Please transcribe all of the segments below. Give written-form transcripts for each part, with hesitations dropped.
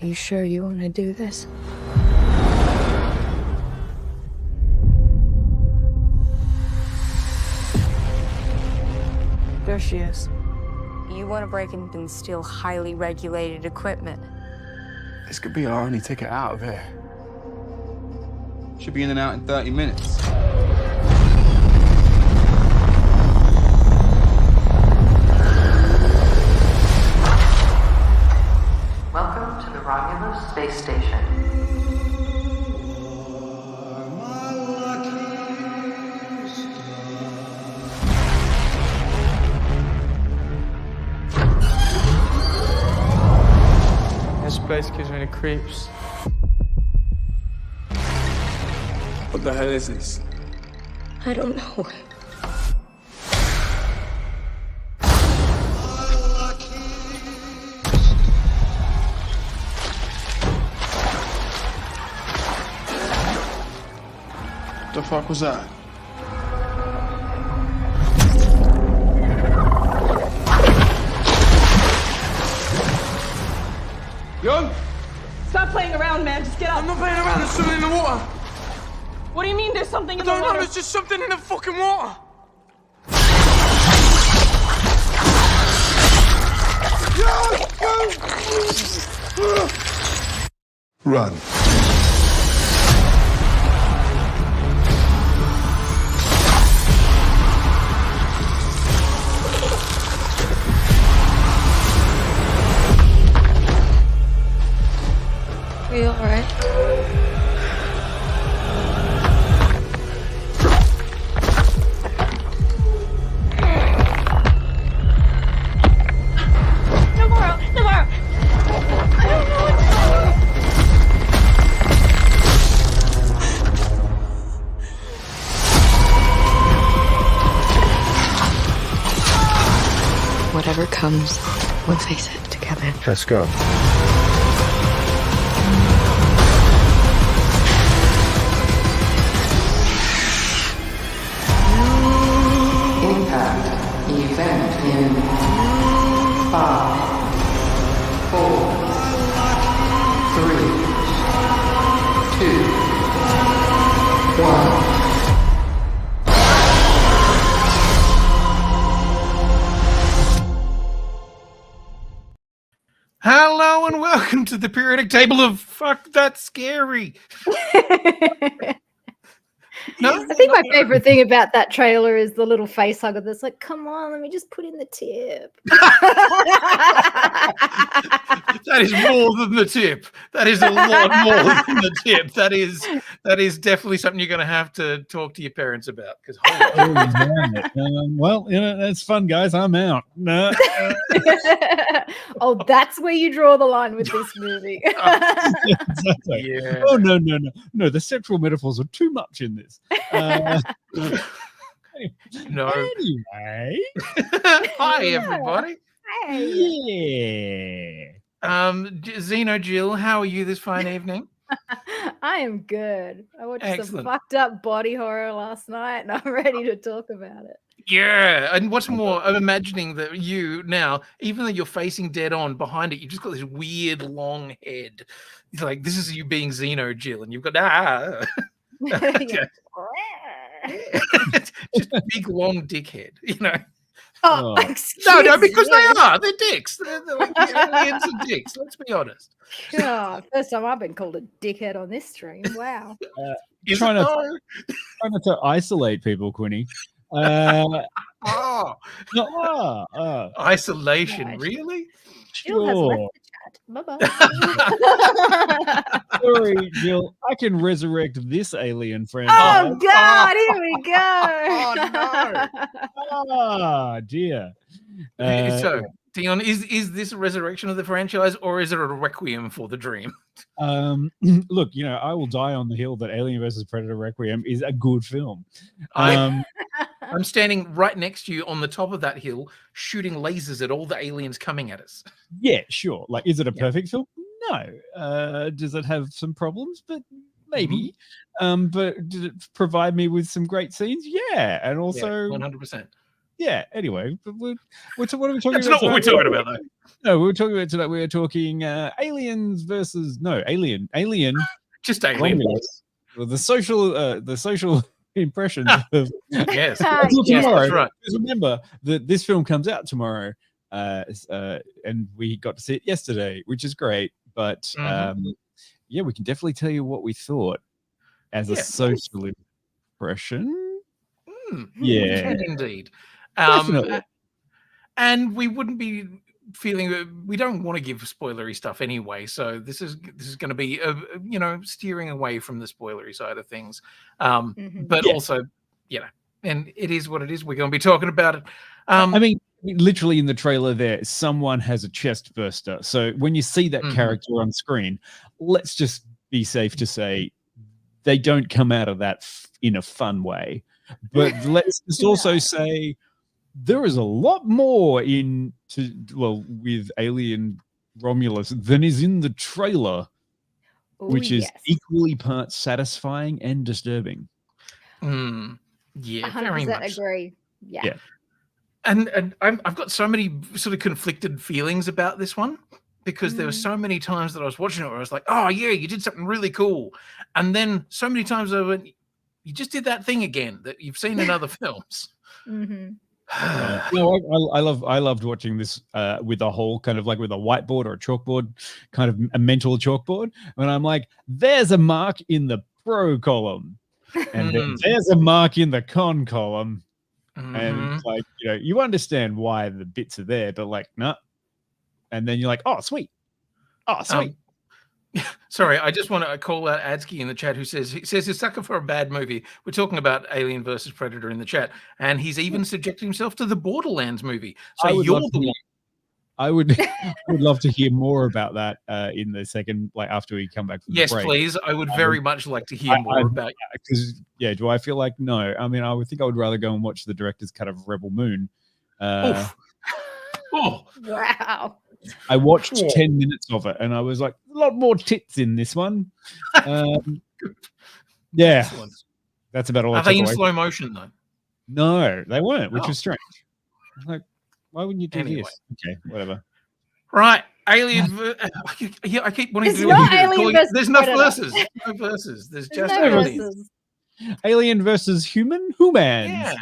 Are you sure you want to do this? There she is. You want to break in and steal highly regulated equipment. This could be our only ticket out of here. Should be in and out in 30 minutes. Welcome to the Romulus space station. This place gives me the creeps. What the hell is this? I don't know. What the fuck was that? Dion? Stop playing around, man. Just get up. I'm not playing around. There's something in the water. What do you mean there's something in I the don't know. water? There's just something in the fucking water. Run. Are you alright? Tomorrow. I don't know what Whatever comes, we'll face it together. Let's go. Impact event in 5, 4, 3, 2, 1. Hello and welcome to the periodic table of fuck that's scary. No, I think my favorite thing about that trailer is the little face hugger that's like, come on, let me just put in the tip. that is more than the tip. That is a lot more than the tip. That is definitely something you're going to have to talk to your parents about. Because well, you know, that's fun, guys. I'm out. No, Oh, that's where you draw the line with this movie. exactly. Yeah. Oh no! The sexual metaphors are too much in this. No. Anyway, Hi everybody. yeah. Zeno, Jill, how are you this fine evening? I am good. I watched some Excellent. fucked up body horror last night and I'm ready to talk about it. Yeah, and what's more, I'm imagining that you now, even though you're facing dead on, behind it, you've just got this weird long head. It's like this is you being Zeno, Jill, and you've got Okay. just a big long dickhead, you know. Oh, No, because they're dicks. They're like aliens and dicks. Let's be honest. God, first time I've been called a dickhead on this stream. Wow. Trying not to isolate people, Quinny. Isolation, Right. really? Jill has Sure. left the chat. Bye-bye. Sorry, Jill. I can resurrect this alien friend. Oh, God, here we go. Ah, dear. So, Dion, is this a resurrection of the franchise, or is it a requiem for the dream? Look, you know, I will die on the hill that Alien vs. Predator Requiem is a good film. I'm standing right next to you on the top of that hill, shooting lasers at all the aliens coming at us. Yeah, sure. Like, is it a perfect film? No. Does it have some problems? But maybe. But did it provide me with some great scenes? Yeah. And also 100%. Yeah. Anyway, but what are we talking That's about? not what we're talking about, though. No, we were talking about tonight. We were talking aliens versus alien. Just Alien. Romulus. Well, the social impressions of Yes. until Yes, tomorrow. that's right. Because remember that this film comes out tomorrow, and we got to see it yesterday, which is great. But yeah, we can definitely tell you what we thought as a social impression. We can indeed. Definitely. And we wouldn't be feeling we don't want to give spoilery stuff anyway, so this is going to be steering away from the spoilery side of things, but also and it is what it is. We're going to be talking about it. I mean, literally in the trailer there, someone has a chest burster, so when you see that character on screen, let's just be safe to say they don't come out of that in a fun way. But let's just also say there is a lot more with Alien Romulus than is in the trailer, which is equally parts satisfying and disturbing. Yeah, 100% very much. agree. Yeah. And I've got so many sort of conflicted feelings about this one, because there were so many times that I was watching it where I was like, oh yeah, you did something really cool, and then so many times I went, you just did that thing again that you've seen in other films. No, I loved watching this with a whole kind of like with a whiteboard or a chalkboard, kind of a mental chalkboard. And I'm like, there's a mark in the pro column, and then there's a mark in the con column, and it's like, you understand why the bits are there, but like, no. And then you're like, oh sweet. Sorry, I just want to call out Adsky in the chat who says he's a sucker for a bad movie. We're talking about Alien versus Predator in the chat, and he's even subjected himself to the Borderlands movie. So you're the one. I would love to hear more about that in the second, like after we come back from the break. Please. I would very much like to hear more about. Because do I feel like no? I mean, I would think I would rather go and watch the director's cut of Rebel Moon. Oh wow. I watched 10 minutes of it and I was like, a lot more tits in this one. Yeah. Excellent. That's about all. Are they in slow motion though? No, they weren't, which is strange. Like, why wouldn't you do this? Okay, whatever. Right. Alien. I keep wanting to do it. There's no verses. No verses. There's just aliens. Alien versus humans. Yeah.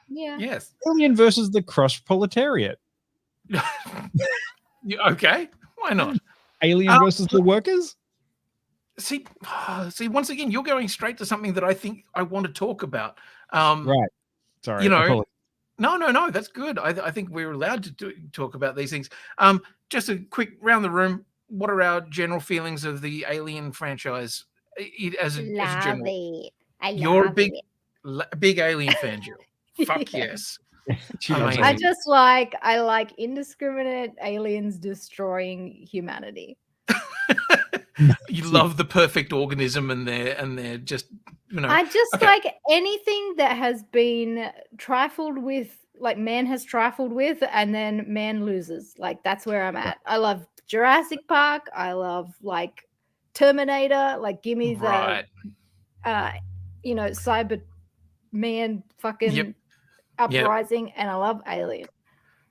Yes. Alien versus the crushed proletariat. Okay, why not? Alien versus the workers. See, once again, you're going straight to something that I think I want to talk about. Right. Sorry. No, that's good. I think we're allowed to talk about these things. Just a quick round the room. What are our general feelings of the Alien franchise as a general? You're a big Alien fan, Jill. Fuck yes. I like indiscriminate aliens destroying humanity. You love the perfect organism, and they're just I just like anything that has been trifled with, like man has trifled with, and then man loses. Like that's where I'm at. I love Jurassic Park. I love like Terminator. Like give me the Cyber Man fucking uprising, and I love Alien.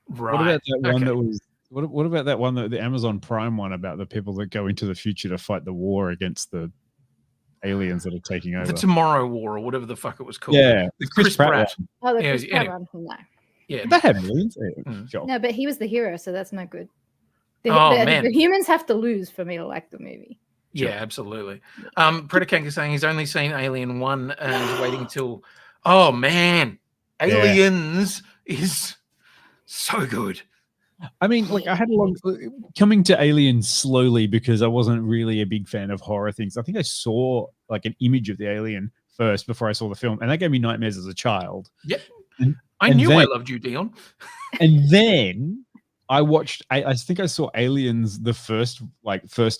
Right. What about that one that was? What about that one, the Amazon Prime one, about the people that go into the future to fight the war against the aliens that are taking over? The Tomorrow War, or whatever the fuck it was called. Yeah, the Chris Pratt. Oh, the Chris Pratt one. No. Yeah, they have aliens. Sure. No, but he was the hero, so that's not good. Man, the humans have to lose for me to like the movie. Yeah, absolutely. Predakank is saying he's only seen Alien 1 and is waiting till. Oh man, Aliens is so good. I mean, like I had a long coming to Aliens slowly because I wasn't really a big fan of horror things. I think I saw like an image of the alien first before I saw the film, and that gave me nightmares as a child. Yep. I knew I loved you, Dion. And then I watched. I think I saw Aliens the first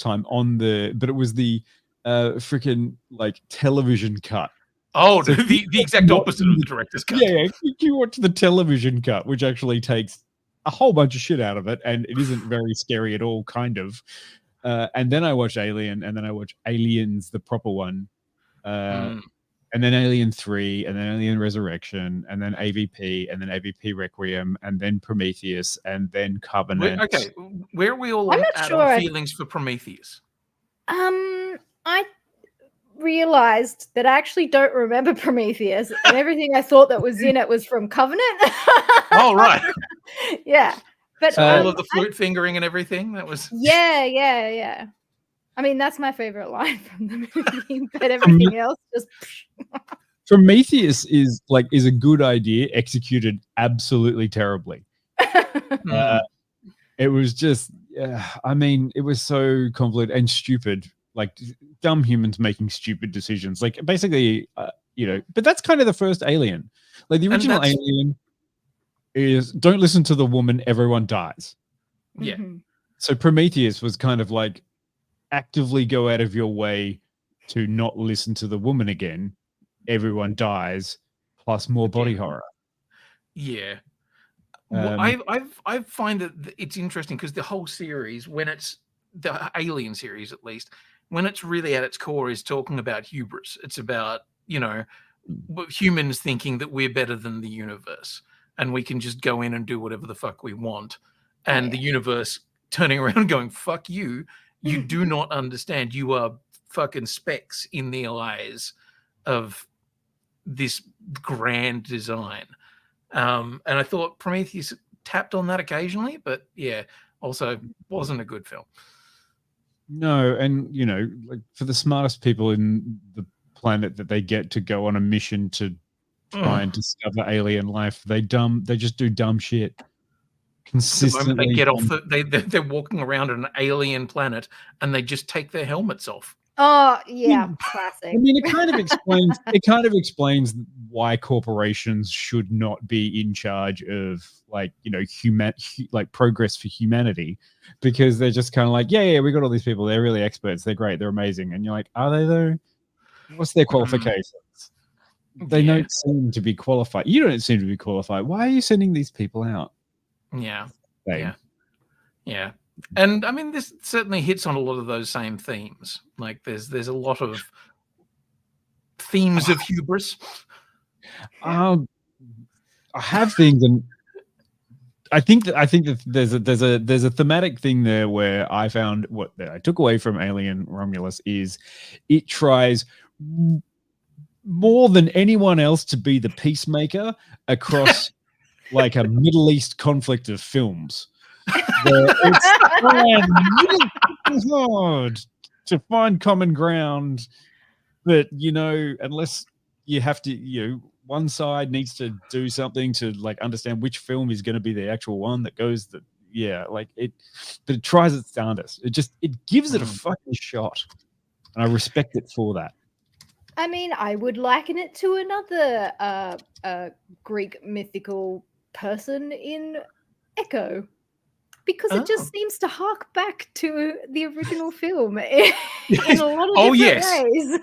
time on but it was the freaking like television cut. Oh, so the exact opposite of the director's cut. Yeah, you watch the television cut, which actually takes a whole bunch of shit out of it, and it isn't very scary at all, kind of. And then I watched Alien, and then I watched Aliens, the proper one. And and then Alien 3, and then Alien Resurrection, and then AVP, and then AVP Requiem, and then Prometheus, and then Covenant. Okay, where are we all I'm not at sure on feelings for Prometheus? I realized that I actually don't remember Prometheus, and everything I thought that was in it was from Covenant. Oh, right. Yeah. But All of the flute fingering and everything. That was yeah. I mean, that's my favorite line from the movie, but everything else just. Prometheus is a good idea executed absolutely terribly. It was just, I mean, it was so convoluted and stupid, like dumb humans making stupid decisions. Like basically, but that's kind of the first Alien. Like the original Alien is don't listen to the woman, everyone dies. Yeah. Mm-hmm. So Prometheus was kind of like actively go out of your way to not listen to the woman again. Everyone dies, plus more body horror. Yeah. Well, I find that it's interesting because the whole series, when it's the Alien series, at least, when it's really at its core, is talking about hubris. It's about, humans thinking that we're better than the universe and we can just go in and do whatever the fuck we want. And the universe turning around and going, fuck you. You do not understand. You are fucking specks in the eyes of this grand design. And I thought Prometheus tapped on that occasionally, but also wasn't a good film. No, and like for the smartest people in the planet that they get to go on a mission to try and discover alien life, they just do dumb shit consistently. The moment they get off, they're walking around an alien planet and they just take their helmets off. Oh yeah, classic. I mean, it kind of explains why corporations should not be in charge of like progress for humanity, because they're just kind of like, yeah, we got all these people, they're really experts, they're great, they're amazing, and you're like, are they though? What's their qualifications? They don't seem to be qualified. You don't seem to be qualified. Why are you sending these people out? Yeah. And I mean, this certainly hits on a lot of those same themes. Like there's a lot of themes of hubris. I have things, and I think that there's a thematic thing there where I found what I took away from Alien Romulus is it tries more than anyone else to be the peacemaker across like a Middle East conflict of films. It's hard to find common ground, but unless you have to, one side needs to do something to like understand which film is going to be the actual one that goes but it tries its darndest. It gives it a fucking shot, and I respect it for that. I mean, I would liken it to another Greek mythical person in Echo, because it just seems to hark back to the original film in a lot of different ways.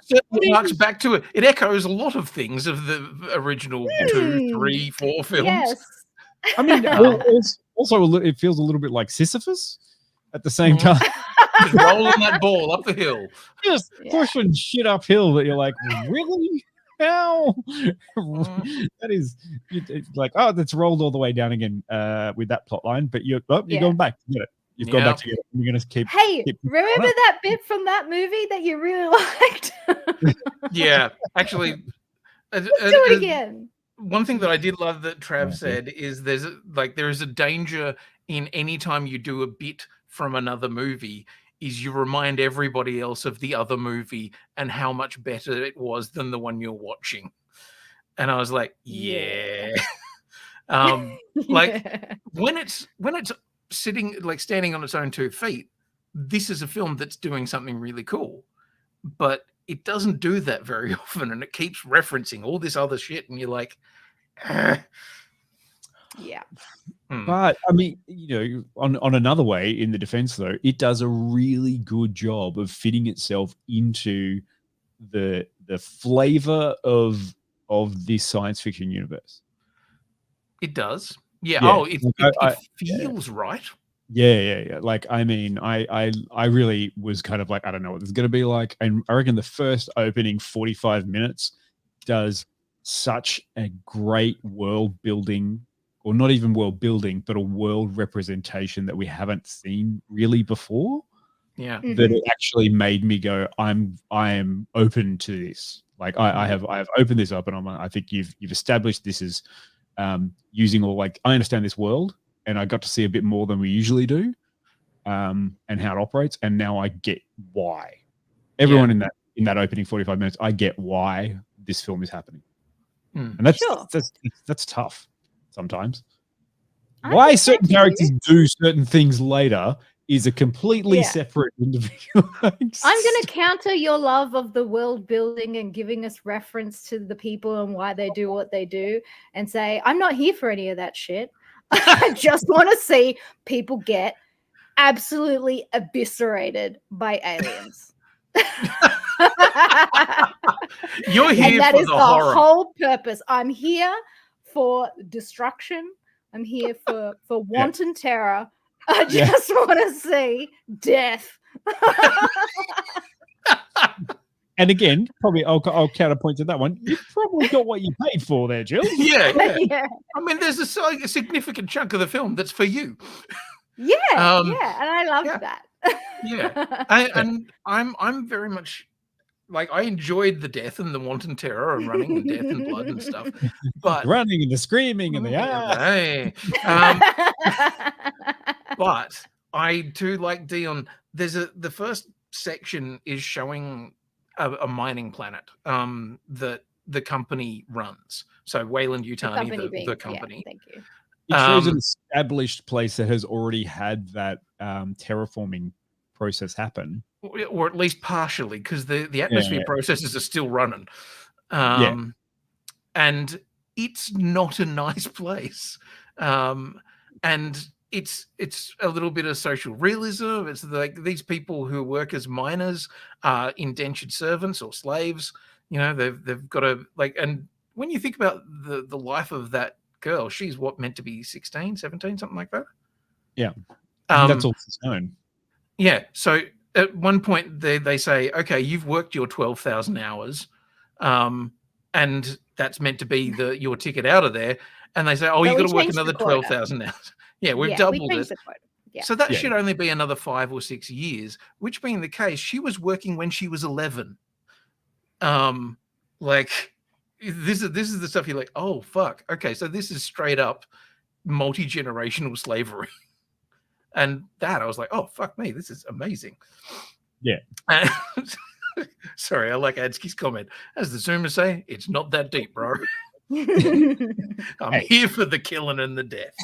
It harks back to it. It echoes a lot of things of the original 2, 3, 4 films. Yes. I mean, also it feels a little bit like Sisyphus at the same time. Just rolling that ball up the hill. Just pushing shit uphill that you're like, really? How? That is like, that's rolled all the way down again with that plot line, but you're going back to get it. You've gone back to get it. You're going to keep. Hey, remember that bit from that movie that you really liked? Yeah, actually. Let's do it again. One thing that I did love that Trav said is there is a danger in any time you do a bit from another movie is you remind everybody else of the other movie and how much better it was than the one you're watching. And I was like, like when it's sitting, like standing on its own 2 feet, this is a film that's doing something really cool, but it doesn't do that very often. And it keeps referencing all this other shit. And you're like, yeah. But I mean, on another way, in the defense though, it does a really good job of fitting itself into the flavor of this science fiction universe. It does. Yeah. Oh, it feels right. Yeah. Like, I mean, I really was kind of like, I don't know what this is going to be like. And I reckon the first opening 45 minutes does such a great world building, or not even world building, but a world representation that we haven't seen really before. Yeah. That it actually made me go, I am open to this. Like I have opened this up, and I think you've established this as using all, like, I understand this world, and I got to see a bit more than we usually do, and how it operates, and now I get why. Everyone in that opening 45 minutes, I get why this film is happening, and that's tough sometimes. Why certain characters do certain things later is a completely separate individual. I'm going to counter your love of the world building and giving us reference to the people and why they do what they do, and say, I'm not here for any of that shit. I just want to see people get absolutely eviscerated by aliens. You're here and that for is the horror. whole purpose. I'm here for destruction. I'm here for wanton terror. I just want to see death. And again, probably I'll counterpoint to that one. You probably got what you paid for there, Jill. Yeah. Yeah. I mean, there's a significant chunk of the film that's for you. Yeah, and I love that. And I'm very much like, I enjoyed the death and the wanton terror and running and death and blood and stuff, but running and the screaming and but I do like Dion. The first section is showing a mining planet that the company runs. So Wayland Yutani, the company. Yeah, thank you. It shows an established place that has already had that terraforming process happen, or at least partially, because the atmosphere processes are still running. And it's not a nice place. And it's a little bit of social realism. It's like these people who work as miners are indentured servants or slaves. You know, they've got to, like, and when you think about the life of that girl, she's meant to be 16, 17, something like that. Yeah. That's all she's known. Yeah. So at one point they say, okay, you've worked your 12,000 hours, and that's meant to be your ticket out of there. And they say, oh, you got to work another 12,000 hours. Yeah, we've doubled it. So that should only be another 5 or 6 years, which being the case, she was working when she was 11. Like, this is the stuff you're like, oh, fuck. Okay, so this is straight up multi-generational slavery. And that, I was like, oh, fuck me, this is amazing. Yeah. Sorry, I like Adsky's comment. As the Zoomers say, it's not that deep, bro. I'm here for the killing and the death.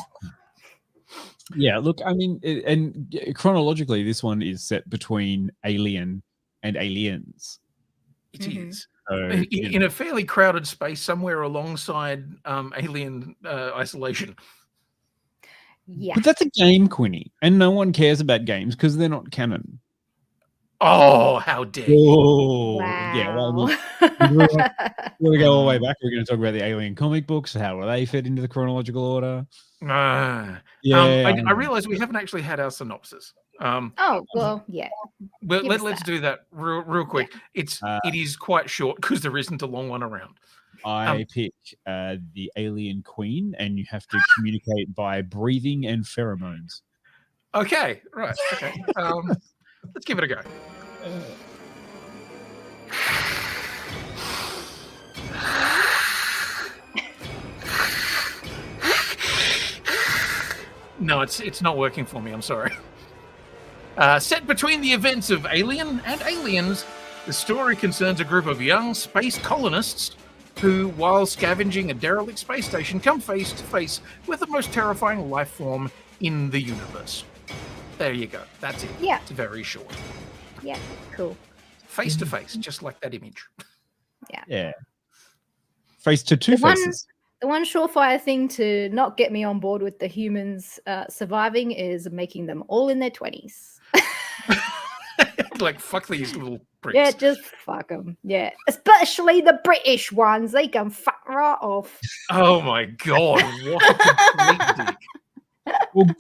Yeah, look, I mean, and chronologically, this one is set between Alien and Aliens. It is. So, in a fairly crowded space somewhere alongside Alien Isolation. Yeah. But that's a game, Quinny, and no one cares about games because they're not canon. Oh, how dare you. Oh, wow. Yeah, well, we're going to go all the way back. We're going to talk about the Alien comic books, how do they fit into the chronological order. I realize we haven't actually had our synopsis. Well, yeah. But let's do that real quick. Yeah. It is quite short because there isn't a long one around. I pick the alien queen, and you have to communicate by breathing and pheromones. Okay, right. Okay. Let's give it a go. No, it's not working for me. I'm sorry. Set between the events of Alien and Aliens, the story concerns a group of young space colonists who, while scavenging a derelict space station, come face to face with the most terrifying life form in the universe. There you go. That's it. Yeah. It's very short. Yeah, cool. Face to face, just like that image. Yeah. Face to two faces. The one surefire thing to not get me on board with the humans surviving is making them all in their 20s. Like, fuck these little pricks. Yeah, just fuck them. Yeah, especially the British ones. They can fuck right off. Oh my god, what a complete dick. Well,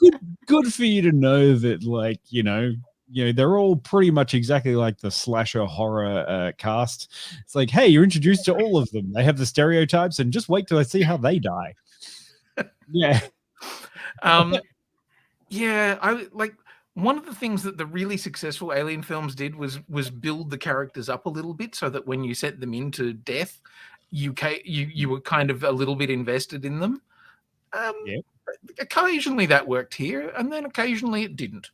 good for you to know that, like, they're all pretty much exactly like the slasher horror cast. It's like, hey, you're introduced to all of them. They have the stereotypes, and just wait till I see how they die. Yeah. Yeah, I like one of the things that the really successful Alien films did was build the characters up a little bit so that when you set them into death, you were kind of a little bit invested in them. Yeah. Occasionally that worked here, and then occasionally it didn't.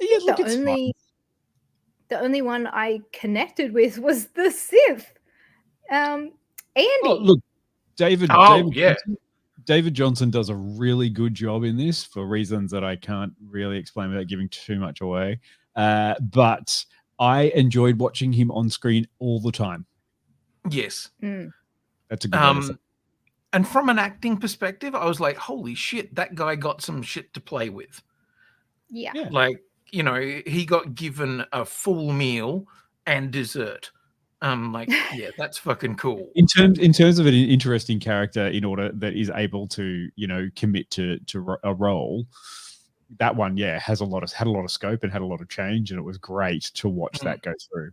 Yeah, look, The only one I connected with was the Sith. Andy. Oh, look, David. Oh, yeah. David Johnson does a really good job in this for reasons that I can't really explain without giving too much away. But I enjoyed watching him on screen all the time. Yes. That's a good way to say it. And from an acting perspective, I was like, holy shit, that guy got some shit to play with. Yeah. Like, he got given a full meal and dessert. Like, yeah, that's fucking cool. In terms of an interesting character, in order that is able to, commit to a role, that one, had a lot of scope and had a lot of change, and it was great to watch that go through.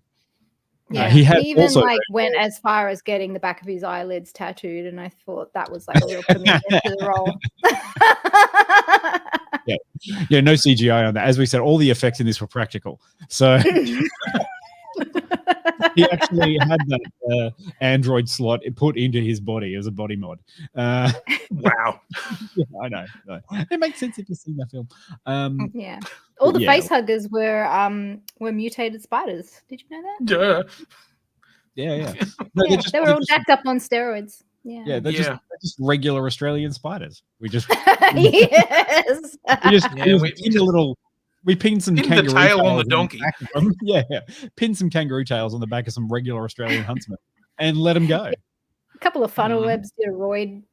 Yeah, he even also went as far as getting the back of his eyelids tattooed, and I thought that was like a real commitment to the role. Yeah, no CGI on that. As we said, all the effects in this were practical. So he actually had that android slot put into his body as a body mod. Wow. Yeah, I know. It makes sense if you've seen that film. Yeah. All the facehuggers were mutated spiders. Did you know that? Duh. Yeah. No, they were all jacked up on steroids. Yeah, they're just regular Australian spiders. We just yes. We pinned some kangaroo the tail on the donkey. Yeah. Pinned some kangaroo tails on the back of some regular Australian huntsmen and let them go. A couple of funnel webs did a roid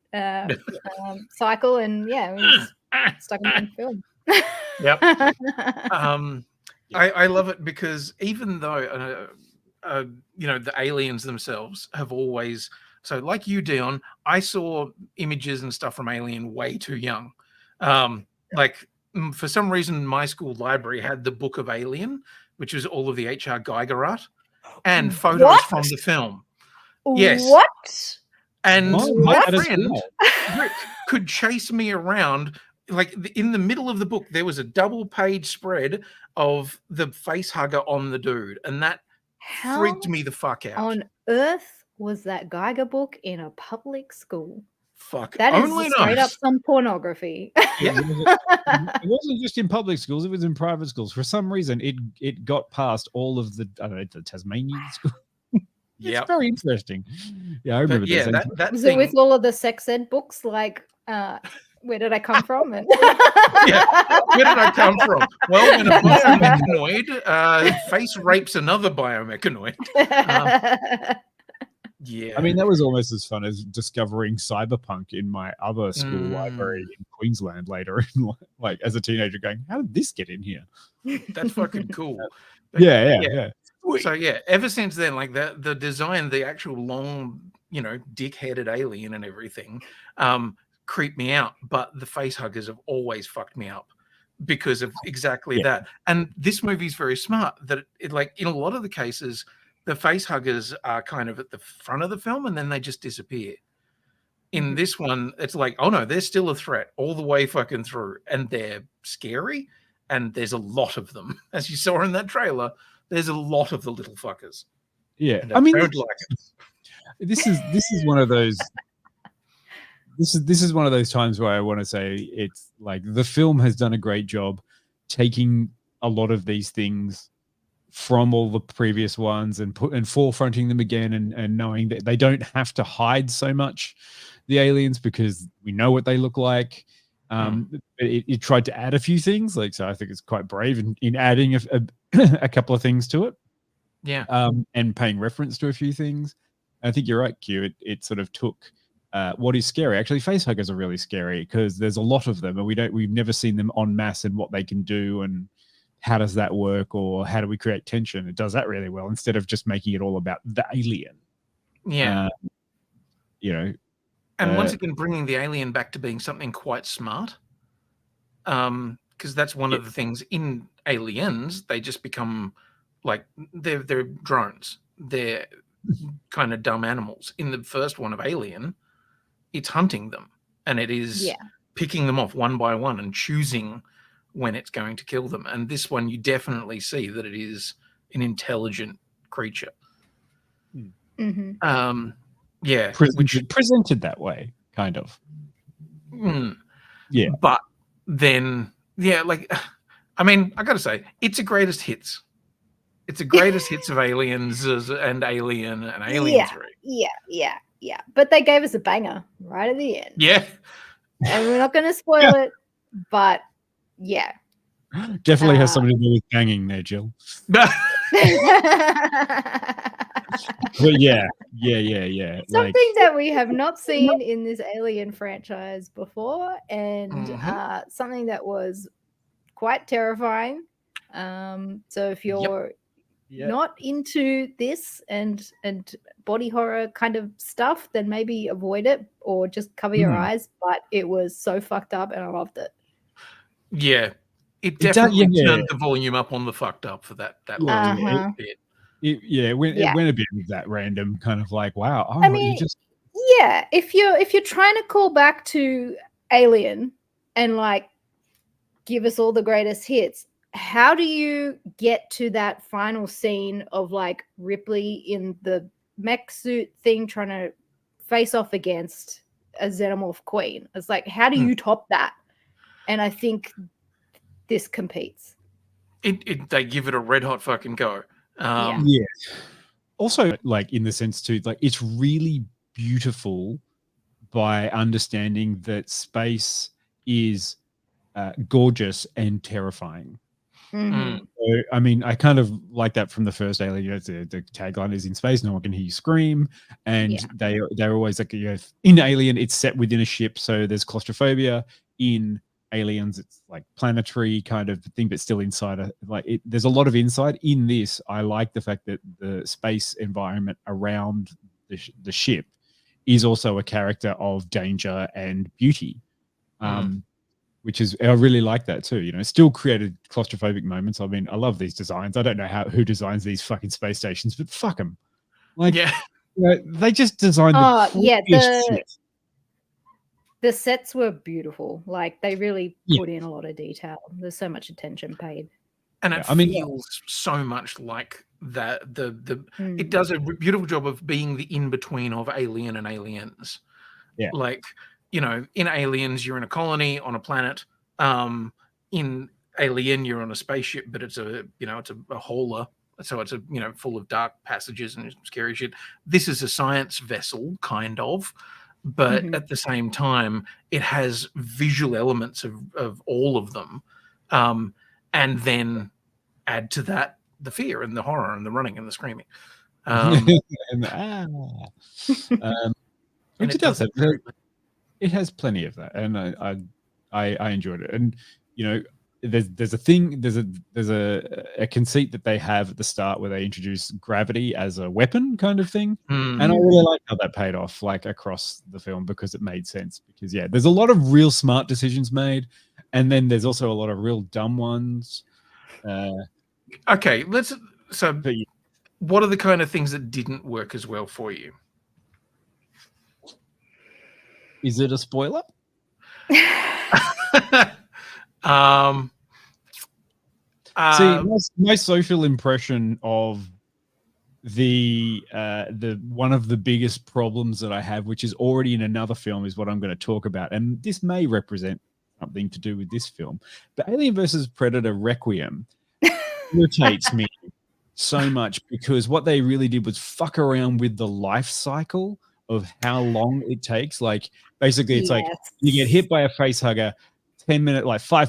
cycle, and we just stuck them in film. Yep. I love it because even though the aliens themselves have always, so like you, Dion, I saw images and stuff from Alien way too young. Like for some reason, my school library had the Book of Alien, which was all of the H.R. Geiger art and photos from the film. Yes. What? And my friend Rick could chase me around. Like in the middle of the book, there was a double-page spread of the facehugger on the dude, and that freaked me the fuck out. On earth was that Geiger book in a public school? Fuck, that only is straight up some pornography. Yeah. It wasn't just in public schools; it was in private schools. For some reason, it got past all of the Tasmanian school. It's very interesting. Yeah, I remember. That was it with all of the sex ed books, like. Where did I come from? And where did I come from? Well, when a biomechanoid face rapes another biomechanoid. Yeah. I mean, that was almost as fun as discovering cyberpunk in my other school library in Queensland later, like as a teenager going, how did this get in here? That's fucking cool. Yeah. So ever since then, like the design, the actual long, dick-headed alien and everything, creep me out, but the facehuggers have always fucked me up because of exactly that. And this movie's very smart that it like in a lot of the cases, the facehuggers are kind of at the front of the film and then they just disappear. In this one, it's like, oh no, they're still a threat all the way fucking through, and they're scary, and there's a lot of them. As you saw in that trailer, there's a lot of the little fuckers. Yeah, I mean, don't like it. This is one of those. This is one of those times where I want to say it's like the film has done a great job taking a lot of these things from all the previous ones and forefronting them again, and knowing that they don't have to hide so much the aliens because we know what they look like. It tried to add a few things, so I think it's quite brave in adding a couple of things to it. Yeah. And paying reference to a few things. I think you're right, Q. It sort of took what is scary. Actually, facehuggers are really scary because there's a lot of them, and we've never seen them en masse and what they can do and how does that work, or how do we create tension. It does that really well instead of just making it all about the alien. Yeah. And once again, bringing the alien back to being something quite smart. because that's one of the things in Aliens. They just become like they're drones. They're kind of dumb animals. In the first one of Alien, it's hunting them, and it is picking them off one by one and choosing when it's going to kill them. And this one, you definitely see that it is an intelligent creature. Mm-hmm. Yeah, presented that way, kind of. Yeah, but then, like, I mean, I gotta say, it's a greatest hits. It's a greatest hits of Aliens and Alien and Alien 3. Yeah. But they gave us a banger right at the end. Yeah. And we're not going to spoil it, but yeah. Definitely has something to do with banging there, Jill. But yeah. Something that we have not seen in this Alien franchise before, and something that was quite terrifying. So if you're not into this and body horror kind of stuff, then maybe avoid it or just cover your eyes. But it was so fucked up, and I loved it. Yeah, it definitely turned the volume up on the fucked up for that last bit. It went a bit with that random kind of like, wow. Oh, I mean, if you're trying to call back to Alien and like give us all the greatest hits, how do you get to that final scene of like Ripley in the mech suit thing trying to face off against a xenomorph queen? It's like, how do you top that? And I think this competes. They give it a red hot fucking go. Also, like in the sense too, like it's really beautiful by understanding that space is gorgeous and terrifying. Mm-hmm. So, I mean, I kind of like that from the first Alien. You know, the tagline is "In space, no one can hear you scream," and they're always like, in Alien, it's set within a ship, so there's claustrophobia. In Aliens, it's like planetary kind of thing, but still inside. There's a lot of inside. In this, I like the fact that the space environment around the ship is also a character of danger and beauty. Which is, I really like that too. You know, still created claustrophobic moments. I mean, I love these designs. I don't know who designs these fucking space stations, but fuck them. Like, you know, they just designed the sets were beautiful. Like they really put in a lot of detail. There's so much attention paid, and it feels so much like that. It does a beautiful job of being the in between of Alien and Aliens. Yeah, like. You know, in Aliens, you're in a colony on a planet. In Alien, you're on a spaceship, but it's a hauler, so it's full of dark passages and scary shit. This is a science vessel, kind of, but at the same time, it has visual elements of all of them, and then add to that the fear and the horror and the running and the screaming. Which it does have. It has plenty of that, and I enjoyed it. And you know, there's a conceit that they have at the start where they introduce gravity as a weapon kind of thing, and I really like how that paid off like across the film because it made sense. Because there's a lot of real smart decisions made, and then there's also a lot of real dumb ones. Okay, what are the kind of things that didn't work as well for you? Is it a spoiler? See, my social impression of the one of the biggest problems that I have, which is already in another film, is what I'm going to talk about, and this may represent something to do with this film. But Alien vs. Predator Requiem irritates me so much because what they really did was fuck around with the life cycle of how long it takes. Like basically it's like you get hit by a facehugger, 5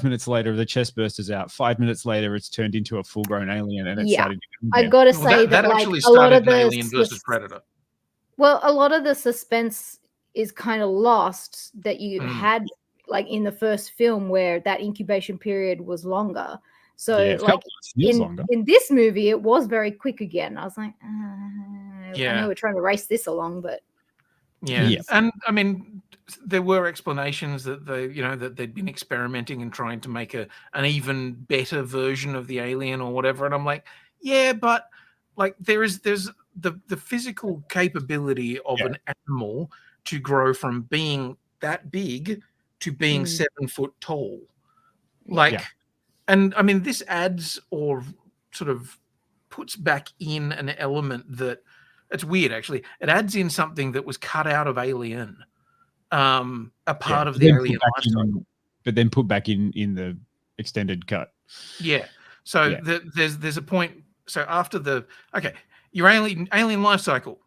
minutes later the chest bursts out, 5 minutes later it's turned into a full-grown alien and it's starting to I gotta say that like actually a lot of started the Alien versus Predator. Well, a lot of the suspense is kind of lost that you had like in the first film where that incubation period was longer. So like in this movie it was very quick again. I was like I know we're trying to race this along, but Yeah. And I mean, there were explanations that that they'd been experimenting and trying to make an even better version of the alien or whatever. And I'm like, yeah, but like there's the physical capability of an animal to grow from being that big to being 7 foot tall. Like, and I mean, this adds or sort of puts back in an element that it's weird, actually. It adds in something that was cut out of Alien, a part of the Alien life cycle. But then put back in the extended cut. Yeah. So there's a point. So after your alien life cycle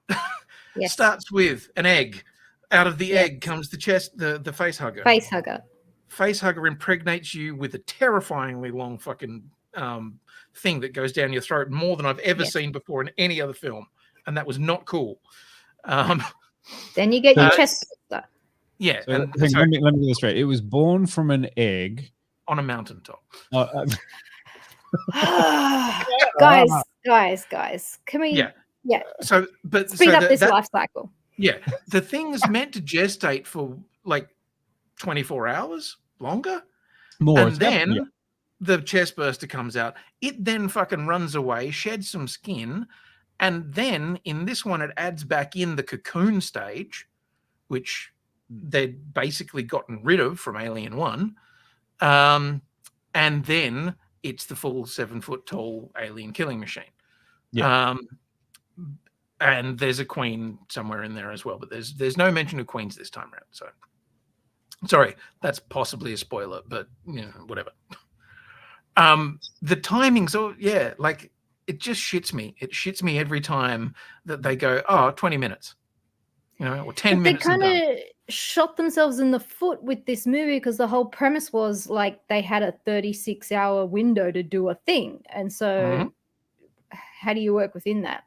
starts with an egg. Out of the egg comes the facehugger. Facehugger impregnates you with a terrifyingly long fucking thing that goes down your throat, more than I've ever seen before in any other film, and that was not cool. Then you get your chest. Yeah. So let me illustrate. It was born from an egg on a mountaintop. Guys, can we? Yeah. So, speed up this life cycle. Yeah, the thing is meant to gestate for like 24 hours longer, and then the chest burster comes out. It then fucking runs away, sheds some skin, and then in this one it adds back in the cocoon stage, which they'd basically gotten rid of from Alien 1, and then it's the full 7 foot tall alien killing machine. And there's a queen somewhere in there as well, but there's no mention of queens this time around. So, sorry, that's possibly a spoiler, but whatever. The timings, like it just shits me. It shits me every time that they go, 20 minutes, or 10 minutes. They kind of shot themselves in the foot with this movie because the whole premise was like they had a 36-hour window to do a thing, and so how do you work within that?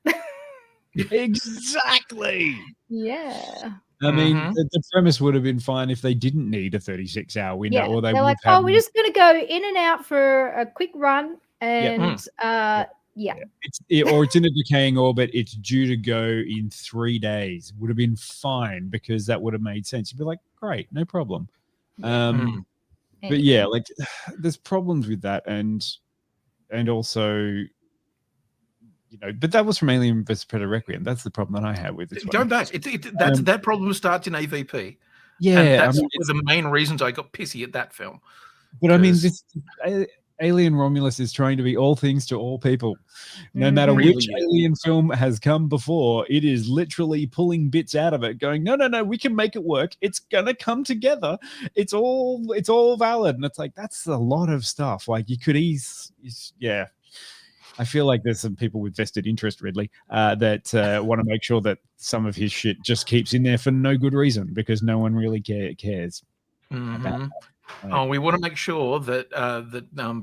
Exactly. Yeah. I mean, the premise would have been fine if they didn't need a 36-hour window. Yeah. Or they're like, we're just going to go in and out for a quick run. And or it's in a decaying orbit. It's due to go in 3 days. Would have been fine because that would have made sense. You'd be like, great, no problem. But yeah, like there's problems with that. And also... but that was from Alien vs. Predator Requiem. That's the problem that I have with this one. Go back. That problem starts in AVP. Yeah, and that's one of the main reasons I got pissy at that film. But I mean, this Alien Romulus is trying to be all things to all people. No matter which Alien film has come before, it is literally pulling bits out of it, going, no, we can make it work. It's gonna come together. It's all valid. And it's like that's a lot of stuff. Like you could I feel like there's some people with vested interest, Ridley, that want to make sure that some of his shit just keeps in there for no good reason because no one really cares. About that. We want to make sure that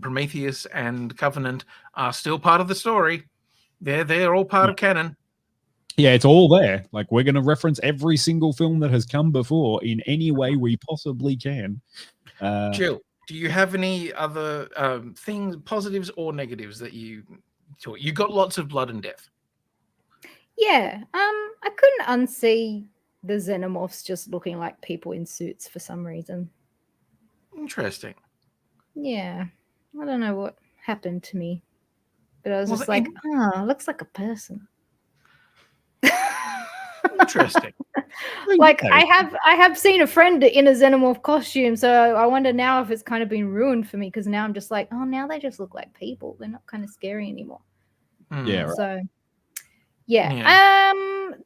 Prometheus and Covenant are still part of the story. They're all part of canon. Yeah, it's all there. Like we're going to reference every single film that has come before in any way we possibly can. Jill, do you have any other things, positives or negatives that you thought? You got lots of blood and death. Yeah, I couldn't unsee the xenomorphs just looking like people in suits for some reason. Interesting. Yeah, I don't know what happened to me, but I was just like, looks like a person. Interesting. Like I have seen a friend in a xenomorph costume, so I wonder now if it's kind of been ruined for me because now I'm just like, now they just look like people. They're not kind of scary anymore. Yeah. Right. So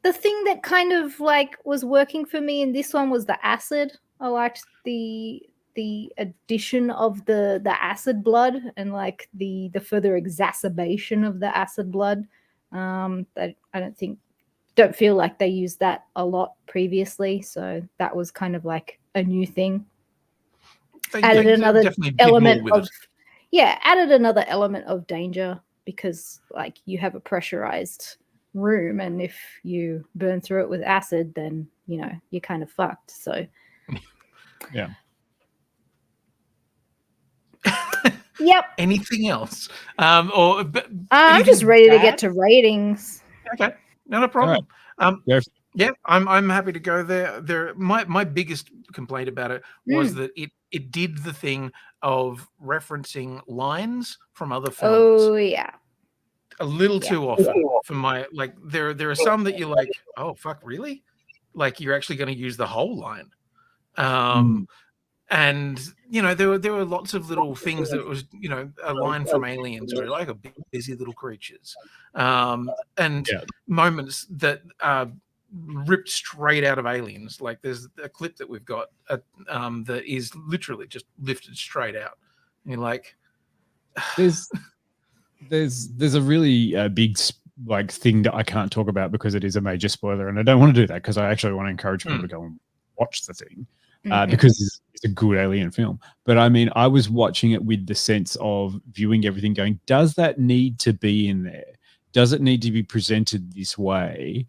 the thing that kind of like was working for me in this one was the acid. I liked the addition of the acid blood and like the further exacerbation of the acid blood. That I don't feel like they used that a lot previously, so that was kind of like a new thing. Added another element of danger because like you have a pressurized room, and if you burn through it with acid, then you're kind of fucked. So yeah. Yep. Anything else? I'm just ready to get to ratings. Okay. Not a problem. Yeah, I'm happy to go there. My biggest complaint about it was that it did the thing of referencing lines from other films Oh yeah. a little too often for my like. There are some that you're like, oh fuck, really? Like you're actually going to use the whole line. And there were lots of little things that was a line from Aliens where like a busy little creatures, and moments that ripped straight out of Aliens. Like there's a clip that we've got that is literally just lifted straight out. And you're like, there's a really big like thing that I can't talk about because it is a major spoiler, and I don't want to do that because I actually want to encourage people to go and watch the thing. Because it's a good alien film. But I mean, I was watching it with the sense of viewing everything going, does that need to be in there? Does it need to be presented this way?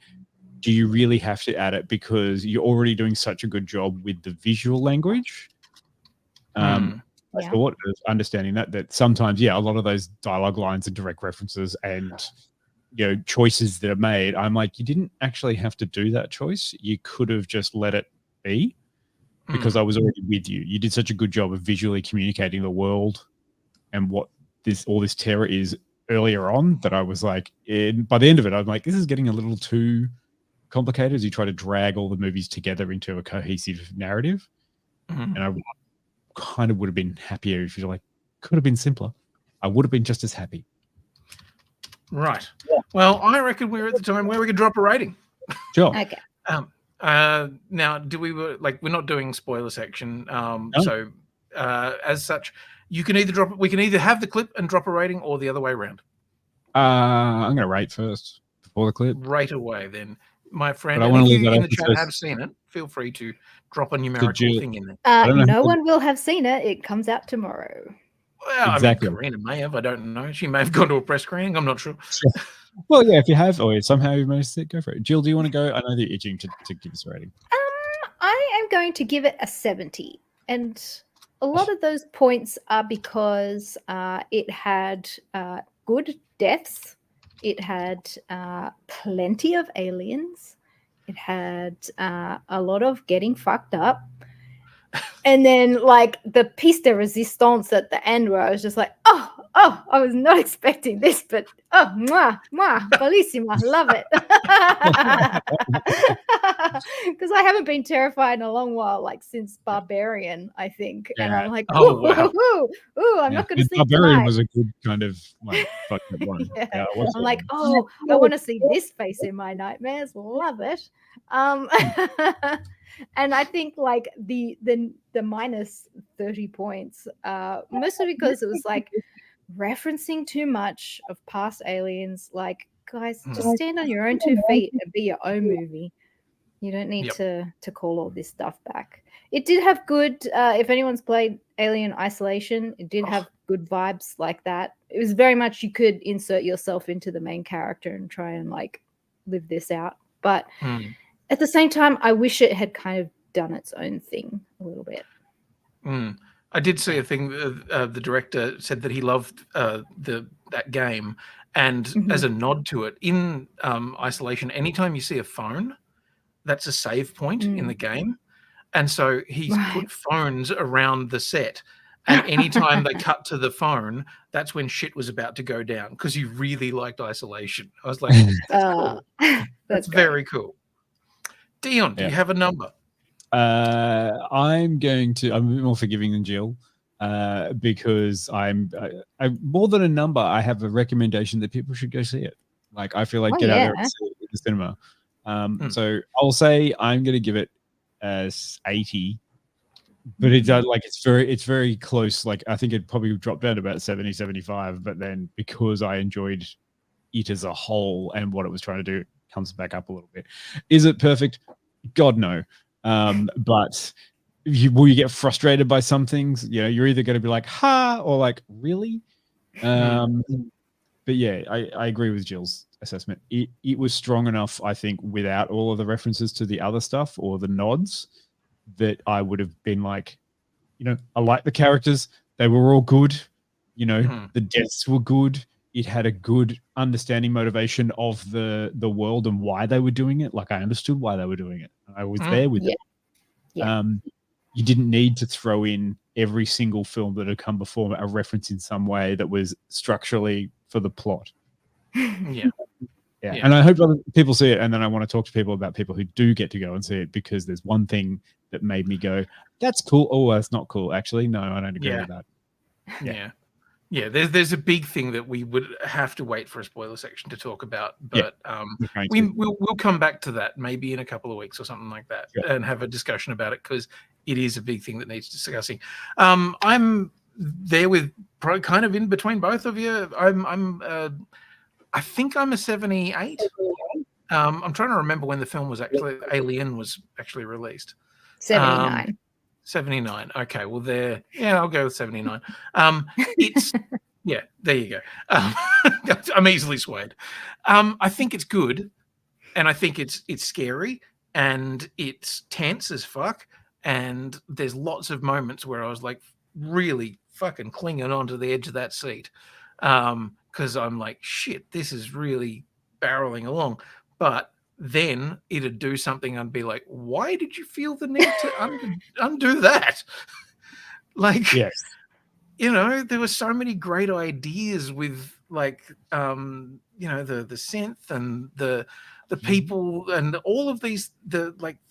Do you really have to add it because you're already doing such a good job with the visual language? I thought of understanding that sometimes, a lot of those dialogue lines are direct references and choices that are made. I'm like, you didn't actually have to do that choice. You could have just let it be. Because I was already with you. You did such a good job of visually communicating the world and what all this terror is earlier on that I was like, by the end of it, I'm like, this is getting a little too complicated as you try to drag all the movies together into a cohesive narrative. And I kind of would have been happier if you're like, could have been simpler. I would have been just as happy. Right. Well, I reckon we're at the time where we could drop a rating. Sure. Okay. Now, we're not doing spoiler section. So as such, you can either we can either have the clip and drop a rating or the other way around. I'm going to rate first before the clip. Right away, then, my friend. But If you in the chat have seen it, feel free to drop a numerical thing in there. No one will have seen it. It comes out tomorrow. Well, exactly. I mean, Karina may have. I don't know. She may have gone to a press screening. I'm not sure. Well, yeah, if you have, or somehow you managed to go for it. Jill, do you want to go? I know that you're itching to give us a rating. I am going to give it a 70. And a lot of those points are because it had good deaths. It had plenty of aliens. It had a lot of getting fucked up. And then, like, the piece de resistance at the end where I was just like, oh, I was not expecting this, but, bellissima, love it. Because I haven't been terrified in a long while, like, since Barbarian, I think. Yeah. And I'm like, I'm not going to sleep Barbarian tonight. was a good kind of, like, fucked up one. Yeah, I'm like, I want to see this face in my nightmares. Love it. And I think like the minus 30 points, mostly because it was like referencing too much of past aliens. Like, guys, just stand on your own 2 feet and be your own movie. You don't need to call all this stuff back. It did have good, if anyone's played Alien Isolation, it did have good vibes like that. It was very much you could insert yourself into the main character and try and like live this out. But at the same time, I wish it had kind of done its own thing a little bit. I did see a thing. The director said that he loved that game, and as a nod to it, in Isolation, anytime you see a phone, that's a save point in the game, and so he's put phones around the set. And anytime they cut to the phone, that's when shit was about to go down because he really liked Isolation. I was like, that's cool. That's very cool. Dion, do you have a number? I'm a bit more forgiving than Jill because I'm more than a number. I have a recommendation that people should go see it. Like, I feel like get out there and see it in the cinema. So I'll say I'm going to give it as 80, but it does it's very close. Like, I think it probably dropped down to about 70, 75, but then because I enjoyed it as a whole and what it was trying to do, it comes back up a little bit. Is it perfect? God, no. But will you get frustrated by some things? You're either going to be like, ha, or like, really? But yeah, I agree with Jill's assessment. It was strong enough, I think, without all of the references to the other stuff or the nods, that I would have been like, I like the characters. They were all good. The deaths were good. it had a good understanding motivation of the world and why they were doing it. Like I understood why they were doing it. I was there with it. Yeah. You didn't need to throw in every single film that had come before a reference in some way that was structurally for the plot. Yeah. Yeah. And I hope other people see it. And then I want to talk to people about people who do get to go and see it, because there's one thing that made me go, that's cool. Oh, that's not cool. Actually, no, I don't agree with that. Yeah. There's a big thing that we would have to wait for a spoiler section to talk about, but we'll come back to that maybe in a couple of weeks or something like that, and have a discussion about it, because it is a big thing that needs discussing. I'm there with kind of in between both of you. I think I'm a 78. I'm trying to remember when the film was actually Alien was actually released. 79. 79. Okay, well I'll go with 79. It's there you go. I'm easily swayed. I think it's good, and I think it's scary, and it's tense as fuck, and there's lots of moments where I was like really fucking clinging onto the edge of that seat. Because I'm like, shit, this is really barreling along. But then it'd do something, I'd be like, why did you feel the need to undo that? Like, yes. There were so many great ideas with like, the synth and the people and all of these,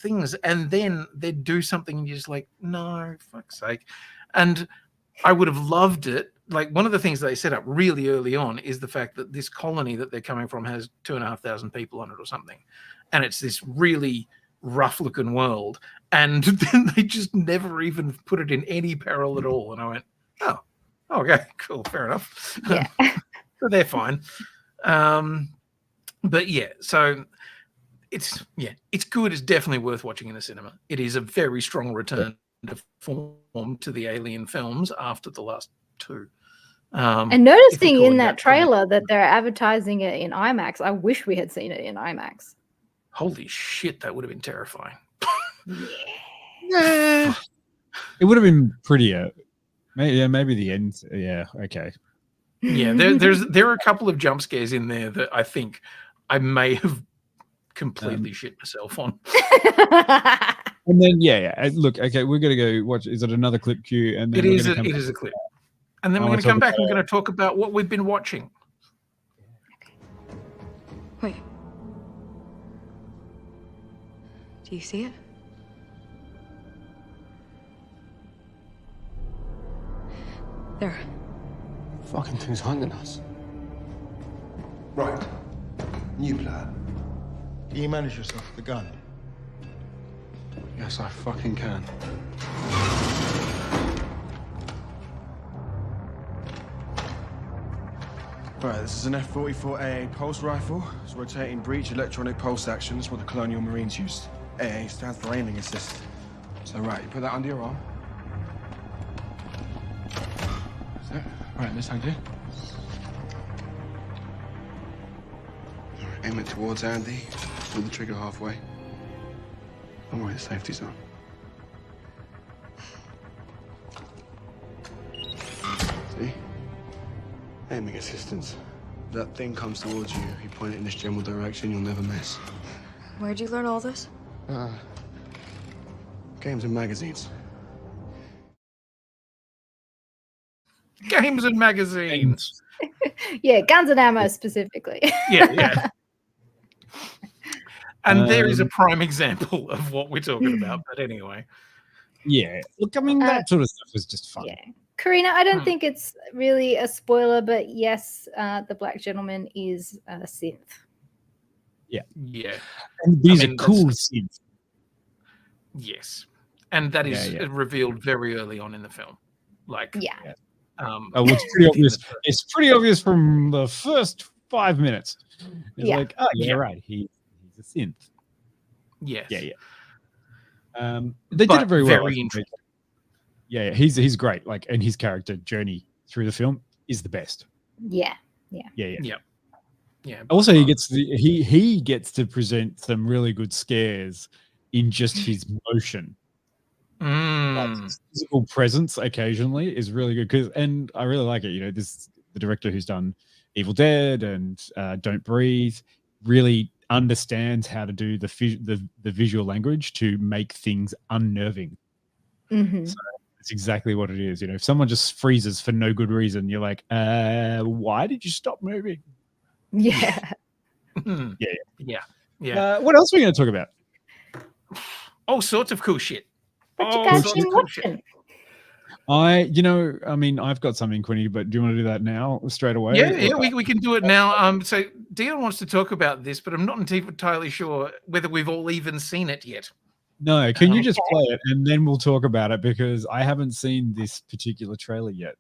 things. And then they'd do something and you're just like, no, fuck's sake. And I would have loved it. Like, one of the things they set up really early on is the fact that this colony that they're coming from has 2,500 people on it or something. And it's this really rough looking world. And then they just never even put it in any peril at all. And I went, oh, okay, cool. Fair enough. Yeah. So they're fine. But yeah, so it's good. It's definitely worth watching in the cinema. It is a very strong return to form to the Alien films after the last two. And noticing in that trailer that they're advertising it in IMAX, I wish we had seen it in IMAX. Holy shit, that would have been terrifying. Yeah. It would have been prettier. Maybe the end. Yeah, okay. Yeah, there are a couple of jump scares in there that I think I may have completely shit myself on. And then look, okay, we're gonna go watch. Is it another clip cue? And then it is a clip. And then we're going to come back and we're going to talk about what we've been watching. Wait. Do you see it? There. Fucking thing's hunting us. Right. New plan. Can you manage yourself with the gun? Yes, I fucking can. Right, this is an F-44 AA pulse rifle. It's rotating breech electronic pulse action. It's what the Colonial Marines used. AA stands for aiming assist. So, right, you put that under your arm. So, right, this hand here. Right, aim it towards Andy. Pull the trigger halfway. Don't worry, the safety's on. See? Aiming assistance. If that thing comes towards you, you point it in this general direction, you'll never miss. Where'd you learn all this? Games and magazines. Games and magazines. Yeah, guns and ammo specifically. Yeah. And there is a prime example of what we're talking about. But anyway. Yeah. Look, I mean, that sort of stuff is just fun. Yeah. Karina, I don't think it's really a spoiler, but yes, the black gentleman is a synth. Yeah. Yeah. And these are cool synths. Yes. And that is revealed very early on in the film. Like, it's pretty obvious. It's pretty obvious from the first 5 minutes. It's like, oh, yeah, right. He's a synth. Yes. Yeah. They did it very well. Very interesting. Yeah, he's great. Like, and his character journey through the film is the best. Yeah. Also, he gets to present some really good scares in just his motion. Like, his physical presence occasionally is really good and I really like it. The director who's done Evil Dead and Don't Breathe, really understands how to do the visual language to make things unnerving. So it's exactly what it is. If someone just freezes for no good reason, you're like, why did you stop moving? Yeah. Yeah. What else are we going to talk about? All sorts of cool shit. What you guys been watching? I've got something, Quinny, but do you want to do that now, straight away? Yeah, we can do it now. So Dion wants to talk about this, but I'm not entirely sure whether we've all even seen it yet. No, can you just play it and then we'll talk about it, because I haven't seen this particular trailer yet.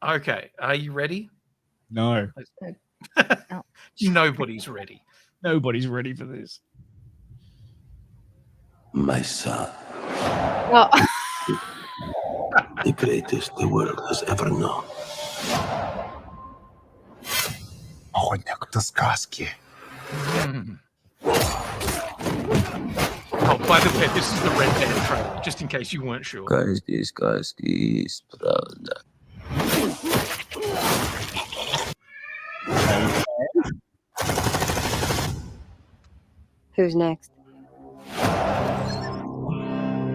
Okay, are you ready? No. Nobody's ready. Nobody's ready for this. My son. Oh. The greatest the world has ever known. Охотник до сказки. Oh, by the way, this is the Red Band trailer, just in case you weren't sure. Каждый сказки есть правда. Who's next?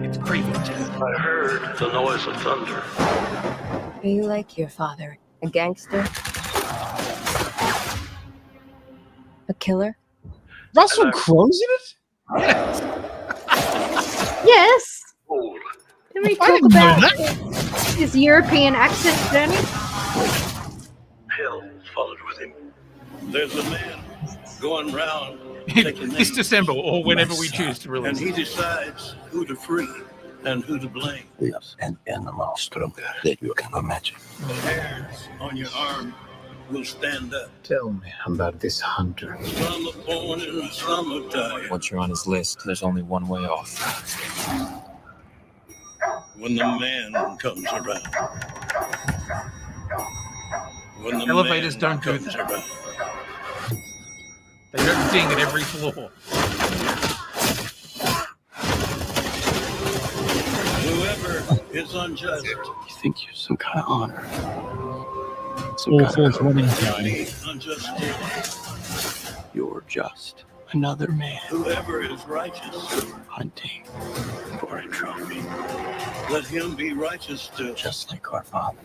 It's Craven. I heard the noise of thunder. Are you like your father? A gangster? A killer? Russell Crowe's in it? Yes. Can we talk about that. his European accent journey? Hell followed with him. There's a man going round this December or whenever we choose to release. and he decides who to free and who to blame. Yes, an animal stronger than you can imagine. The hairs on your arm will stand up. Tell me about this hunter. Some are born and some are died. Once you're on his list, there's only one way off. When the man comes around. When the Elevators man don't do comes that. around. They don't ding at every floor. Whoever is unjust. You think you're some kind of honor. Some All kind of 420 Unjust. You're just another man Whoever is righteous. hunting for a trophy. Let him be righteous too. Just like our father.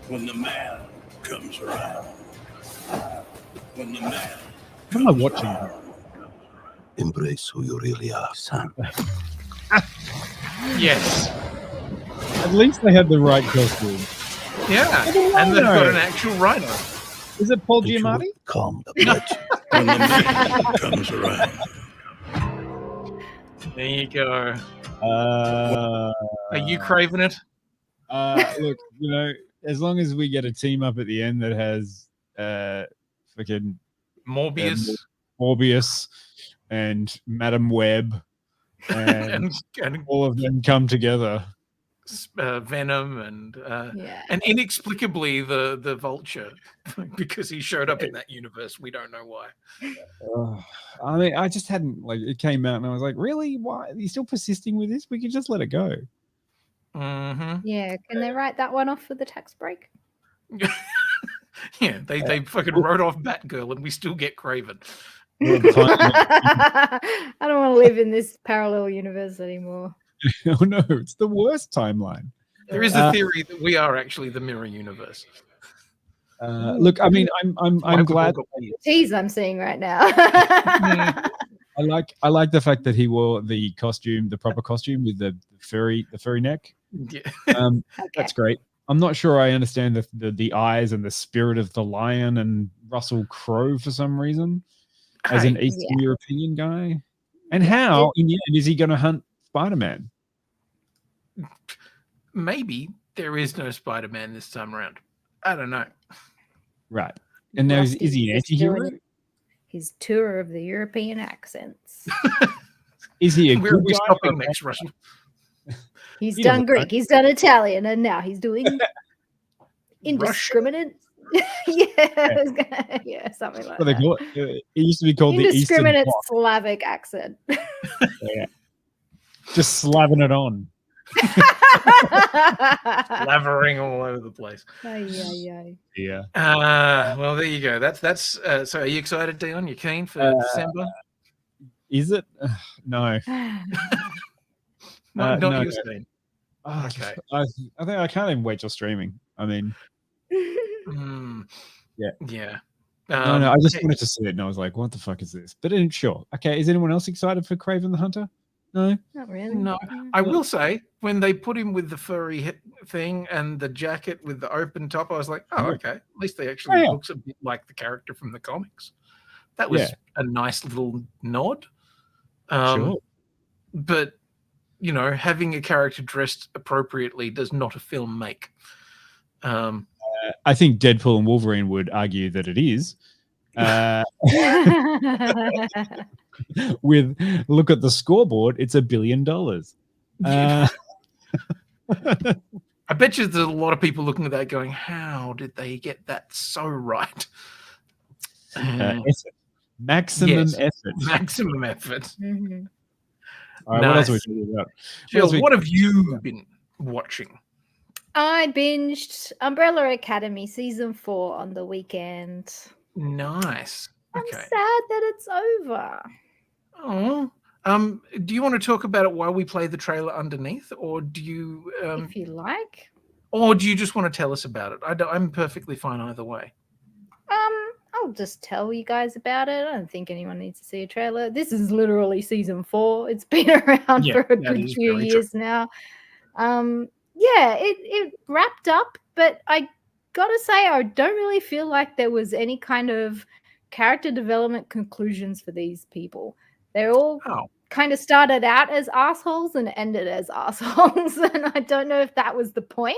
When the man comes around. When the man. What am I watching? Embrace who you really are, son. Yes. At least they had the right costume. Yeah. And they've got an actual rhino. Is it Paul Giamatti? Calm the blood. When the man comes around. There you go. Are Are you craving it? Look, as long as we get a team up at the end that has fucking Morbius and Madam Web and and all of them come together. Venom and inexplicably the Vulture, because he showed up in that universe. We don't know why. I mean, I just hadn't, it came out and I was like, really? Why? Are you still persisting with this? We could just let it go. Mm-hmm. Yeah, can they write that one off for the tax break? Yeah, they fucking wrote off Batgirl and we still get Craven. I don't want to live in this parallel universe anymore. Oh no, it's the worst timeline. There is a theory that we are actually the mirror universe. Look, I mean, I'm glad. Tease I'm seeing right now. I like the fact that he wore the costume, the proper costume with the furry neck. Yeah. That's great. I'm not sure I understand the eyes and the spirit of the lion and Russell Crowe for some reason as an Eastern European guy. And how in the end is he going to hunt Spider-Man? Maybe there is no Spider-Man this time around. I don't know. Right. And now is he an anti-hero? His tour of the European accents. Is he a Where are good we guy stopping or- next, Russell? He's done Greek, he's done Italian, and now he's doing indiscriminate. Yeah, something like What they that. call it? It used to be called the Eastern Indiscriminate Bloc. Slavic accent. Yeah. Just slapping it on. Slavering all over the place. Yeah. Well, there you go. That's. So, are you excited, Dion? You keen for December? Is it? No. Not no. your scene. Okay. I think I can't even wait till streaming. I mean, yeah. No, I just wanted to see it, and I was like, "What the fuck is this?" But sure, okay. Is anyone else excited for Kraven the Hunter? No, not really. No, I will say when they put him with the furry thing and the jacket with the open top, I was like, "Oh, okay." At least they actually looks a bit like the character from the comics. That was a nice little nod. Sure, but having a character dressed appropriately does not a film make. I think Deadpool and Wolverine would argue that it is. With look at the scoreboard, it's $1 billion. I bet you there's a lot of people looking at that going, "How did they get that so right?" Effort. Maximum effort. Maximum effort. Mm-hmm. All right, what else are we talking about? Jill, what have you been watching? I binged Umbrella Academy season 4 on the weekend. Nice. I'm sad that it's over. Oh, do you want to talk about it while we play the trailer underneath, or do you? If you like. Or do you just want to tell us about it? I'm perfectly fine either way. I'll just tell you guys about it. I don't think anyone needs to see a trailer. This is literally season 4. It's been around for a good few years now. It wrapped up, but I gotta say, I don't really feel like there was any kind of character development conclusions for these people. They're all kind of started out as assholes and ended as assholes, and I don't know if that was the point,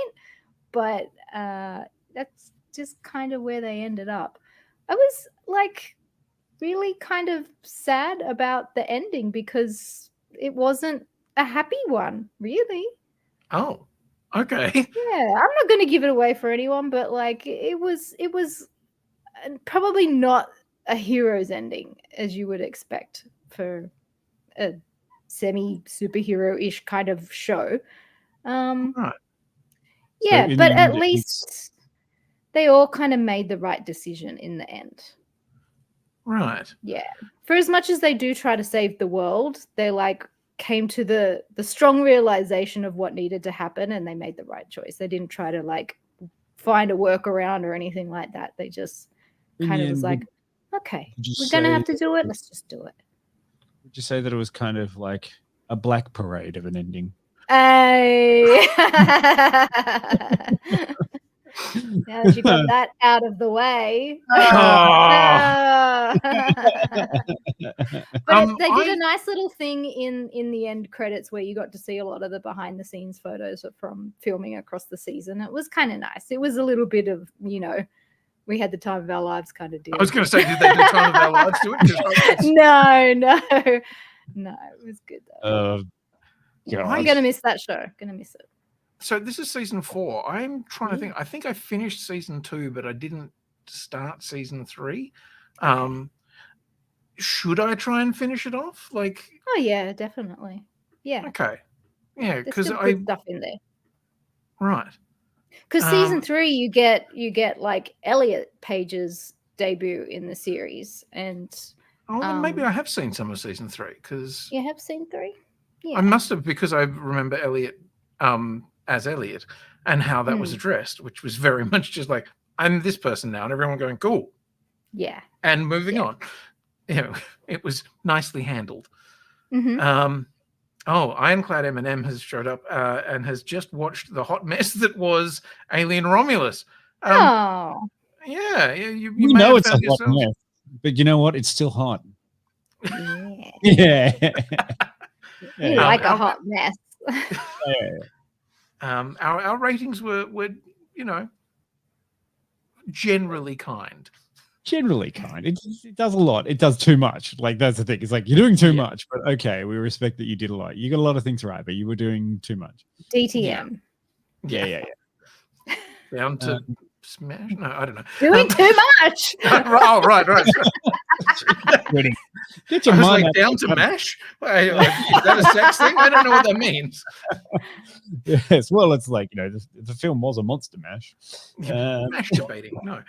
but that's just kind of where they ended up. I was like really kind of sad about the ending because it wasn't a happy one, really. Oh, okay. Yeah, I'm not going to give it away for anyone, but like it was probably not a hero's ending as you would expect for a semi-superhero-ish kind of show. Right. Yeah, So but at least they all kind of made the right decision in the end. Right. Yeah. For as much as they do try to save the world, they like came to the strong realization of what needed to happen, and they made the right choice. They didn't try to like find a workaround or anything like that. They just kind of was like, okay, we're going to have to do it. Let's just do it. Would you say that it was kind of like a black parade of an ending? Now that you got that out of the way. But they did a nice little thing in the end credits where you got to see a lot of the behind the scenes photos from filming across the season. It was kind of nice. It was a little bit of, we had the time of our lives kind of deal. I was going to say, did they do time of our lives to it? No, it was good though. I'm going to miss that show. Going to miss it. So this is season 4. I'm trying to think. I think I finished season 2, but I didn't start season 3. Should I try and finish it off? Like, oh yeah, definitely. Yeah. Okay. Yeah, because I stuff in there. Right. Because season 3, you get like Elliot Page's debut in the series, and then maybe I have seen some of season 3 because you have seen 3. Yeah. I must have, because I remember Elliot as Elliot and how that was addressed, which was very much just like, I'm this person now, and everyone going, cool. Yeah. And moving on. It was nicely handled. Mm-hmm. Ironclad Eminem has showed up and has just watched the hot mess that was Alien Romulus. Yeah, you know it's a hot mess, but you know what? It's still hot. Yeah. You like a hot mess. Our ratings were generally kind. Generally kind. It does a lot. It does too much. Like, that's the thing. It's like, you're doing too much, but okay, we respect that you did a lot. You got a lot of things right, but you were doing too much. DTM. Yeah. Down to smash? No, I don't know. Doing too much. Right. Get your I was mind like, out down of to the gutter. mash? Is that a sex thing? I don't know what that means. Yes, well, it's like, the film was a monster mash. Masturbating. No.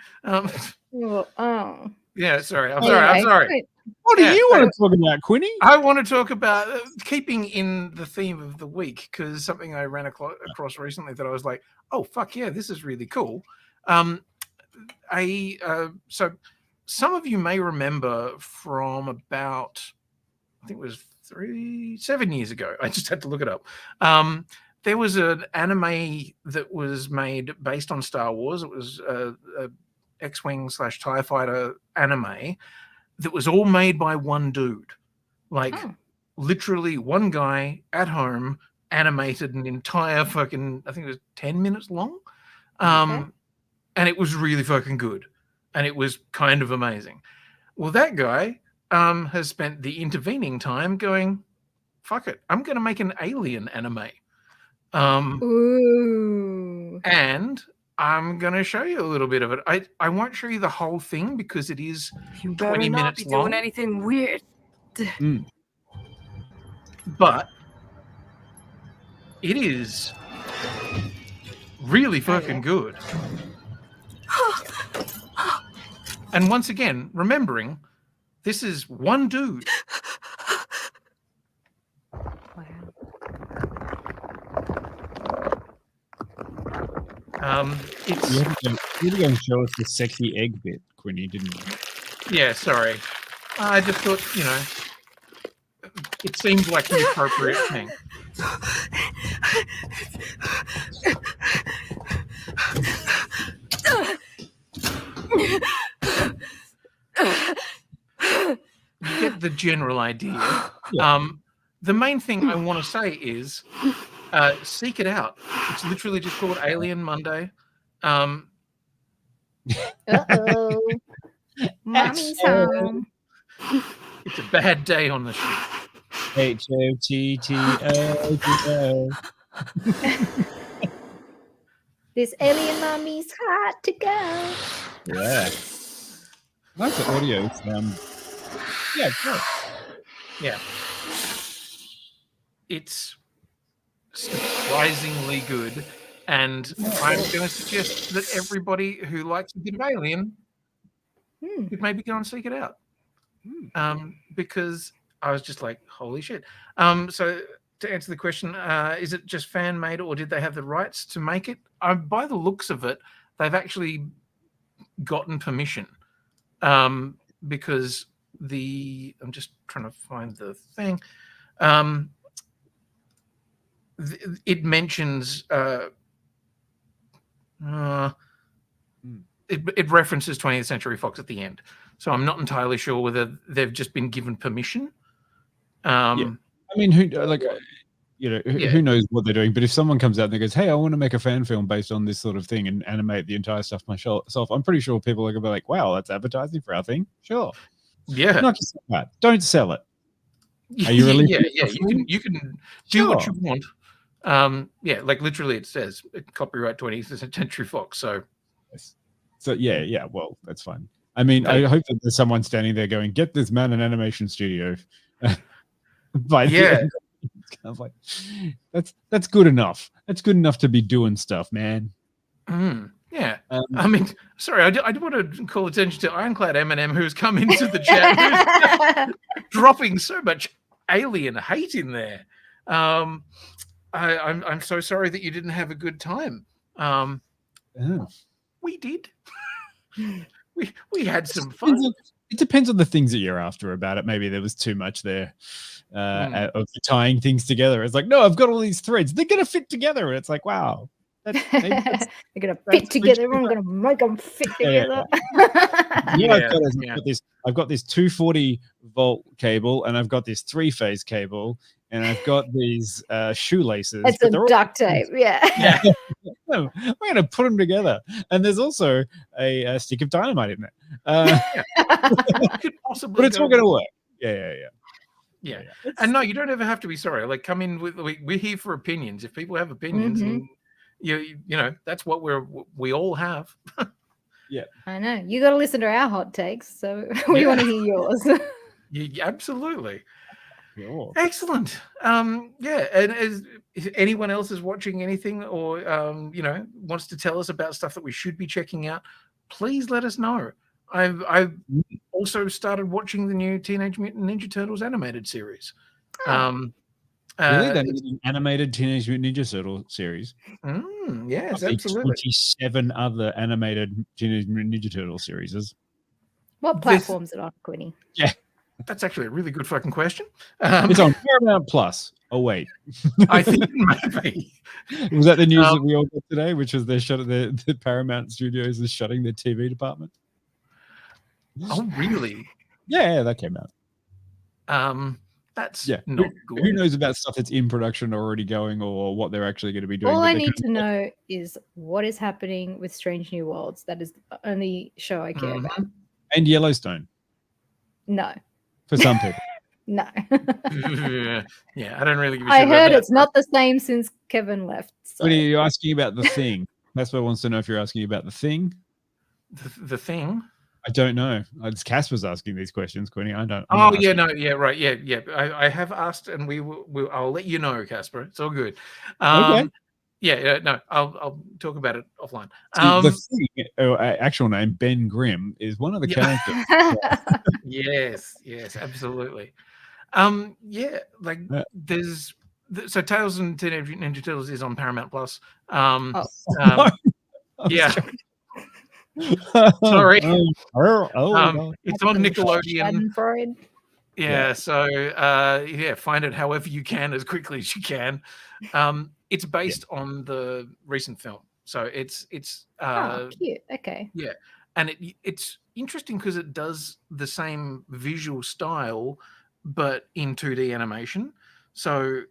Yeah, sorry. I'm Anyway, sorry. What do you want to talk about, Quinny? I want to talk about keeping in the theme of the week, because something I ran across recently that I was like, oh, fuck yeah, this is really cool. So some of you may remember from about, I think it was 7 years ago. I just had to look it up. There was an anime that was made based on Star Wars. It was a X-Wing / TIE Fighter anime that was all made by one dude. Like, literally one guy at home animated an entire fucking, I think it was 10 minutes long. And it was really fucking good. And it was kind of amazing. Well, that guy has spent the intervening time going, fuck it, I'm going to make an alien anime. And I'm going to show you a little bit of it. I won't show you the whole thing because it is 20 minutes long. Doing anything weird. But it is really fucking good. And once again, remembering, this is one dude. It's You were going to show us the sexy egg bit, Quinny, didn't you? Yeah, sorry. I just thought, it seemed like the appropriate thing. You get the general idea. Yeah. The main thing I want to say is seek it out. It's literally just called Alien Monday. Mommy's home. It's a bad day on the ship. HOTTO. This alien mommy's hot to go. Yeah. Like the audio. Yeah, good. Yeah. It's surprisingly good. And I'm going to suggest that everybody who likes a bit of Alien could maybe go and seek it out. Because I was just like, holy shit. So to answer the question, is it just fan made or did they have the rights to make it? By the looks of it, they've actually gotten permission. Because I'm just trying to find the thing. It mentions it references 20th Century Fox at the end, so I'm not entirely sure whether they've just been given permission. I mean, who knows what they're doing? But if someone comes out and goes, "Hey, I want to make a fan film based on this sort of thing and animate the entire stuff myself," I'm pretty sure people are gonna be like, "Wow, that's advertising for our thing." Sure, yeah. Not just that. Don't sell it. Are you really? Yeah. You can do what you want. Like literally, it says copyright 20th Century Fox. So yeah. Well, that's fine. I mean, I hope that there's someone standing there going, "Get this man an animation studio." Kind of like, that's good enough. That's good enough to be doing stuff, man. Yeah. I mean, sorry, I do want to call attention to Ironclad Eminem, who's come into the chat, who's dropping so much alien hate in there. I'm so sorry that you didn't have a good time. We did. We had some fun. It depends on the things that you're after about it. Maybe there was too much there of tying things together. It's like, no, I've got all these threads. They're going to fit together. And it's like, wow. They're going to fit together. I'm going to make them fit together. I've got this 240 volt cable and I've got this 3-phase cable and I've got these shoelaces. It's some duct tape. Yeah. We're going to put them together. And there's also a stick of dynamite in there. Could possibly but it's all going to work. Yeah. And no, you don't ever have to be sorry. Like, come in with, we're here for opinions. If people have opinions, and you know, that's what we all have. Yeah. I know. You got to listen to our hot takes, so we want to hear yours. Absolutely. Sure. Excellent. Yeah, and if anyone else is watching anything or wants to tell us about stuff that we should be checking out, please let us know. I've also started watching the new Teenage Mutant Ninja Turtles animated series. Really? That is an animated Teenage Mutant Ninja Turtle series. Yes, I think absolutely. 27 other animated Teenage Mutant Ninja Turtle series. What platforms are it on, Quinny? Yeah. That's actually a really good fucking question. It's on Paramount Plus. Oh, wait. I think it might be. Was that the news that we all got today, which was the Paramount Studios is shutting their TV department? Oh, really? Yeah, that came out. That's not good. Who knows about stuff that's in production already going or what they're actually going to be doing? All I need to know is what is happening with Strange New Worlds. That is the only show I care about. And Yellowstone. No. For some people. No. Yeah, I don't really give a shit I about heard that. it's not the same since Kevin left. So. What are you asking about the thing? Casper wants to know if you're asking about the thing. The thing? I don't know. It's Casper's asking these questions, Quinny. I don't. Oh yeah, no, yeah, right, yeah. I have asked, and I'll let you know, Casper. It's all good. Okay. Yeah, no, I'll talk about it offline. The thing, actual name Ben Grimm, is one of the characters. Yes, absolutely. There's so Tales and Teenage Mutant Ninja Turtles is on Paramount Plus. Yeah. Sorry. It's on Nickelodeon. Yeah, so find it however you can as quickly as you can. It's based on the recent film, so it's cute. Okay. Yeah, and it's interesting because it does the same visual style, but in 2D animation. So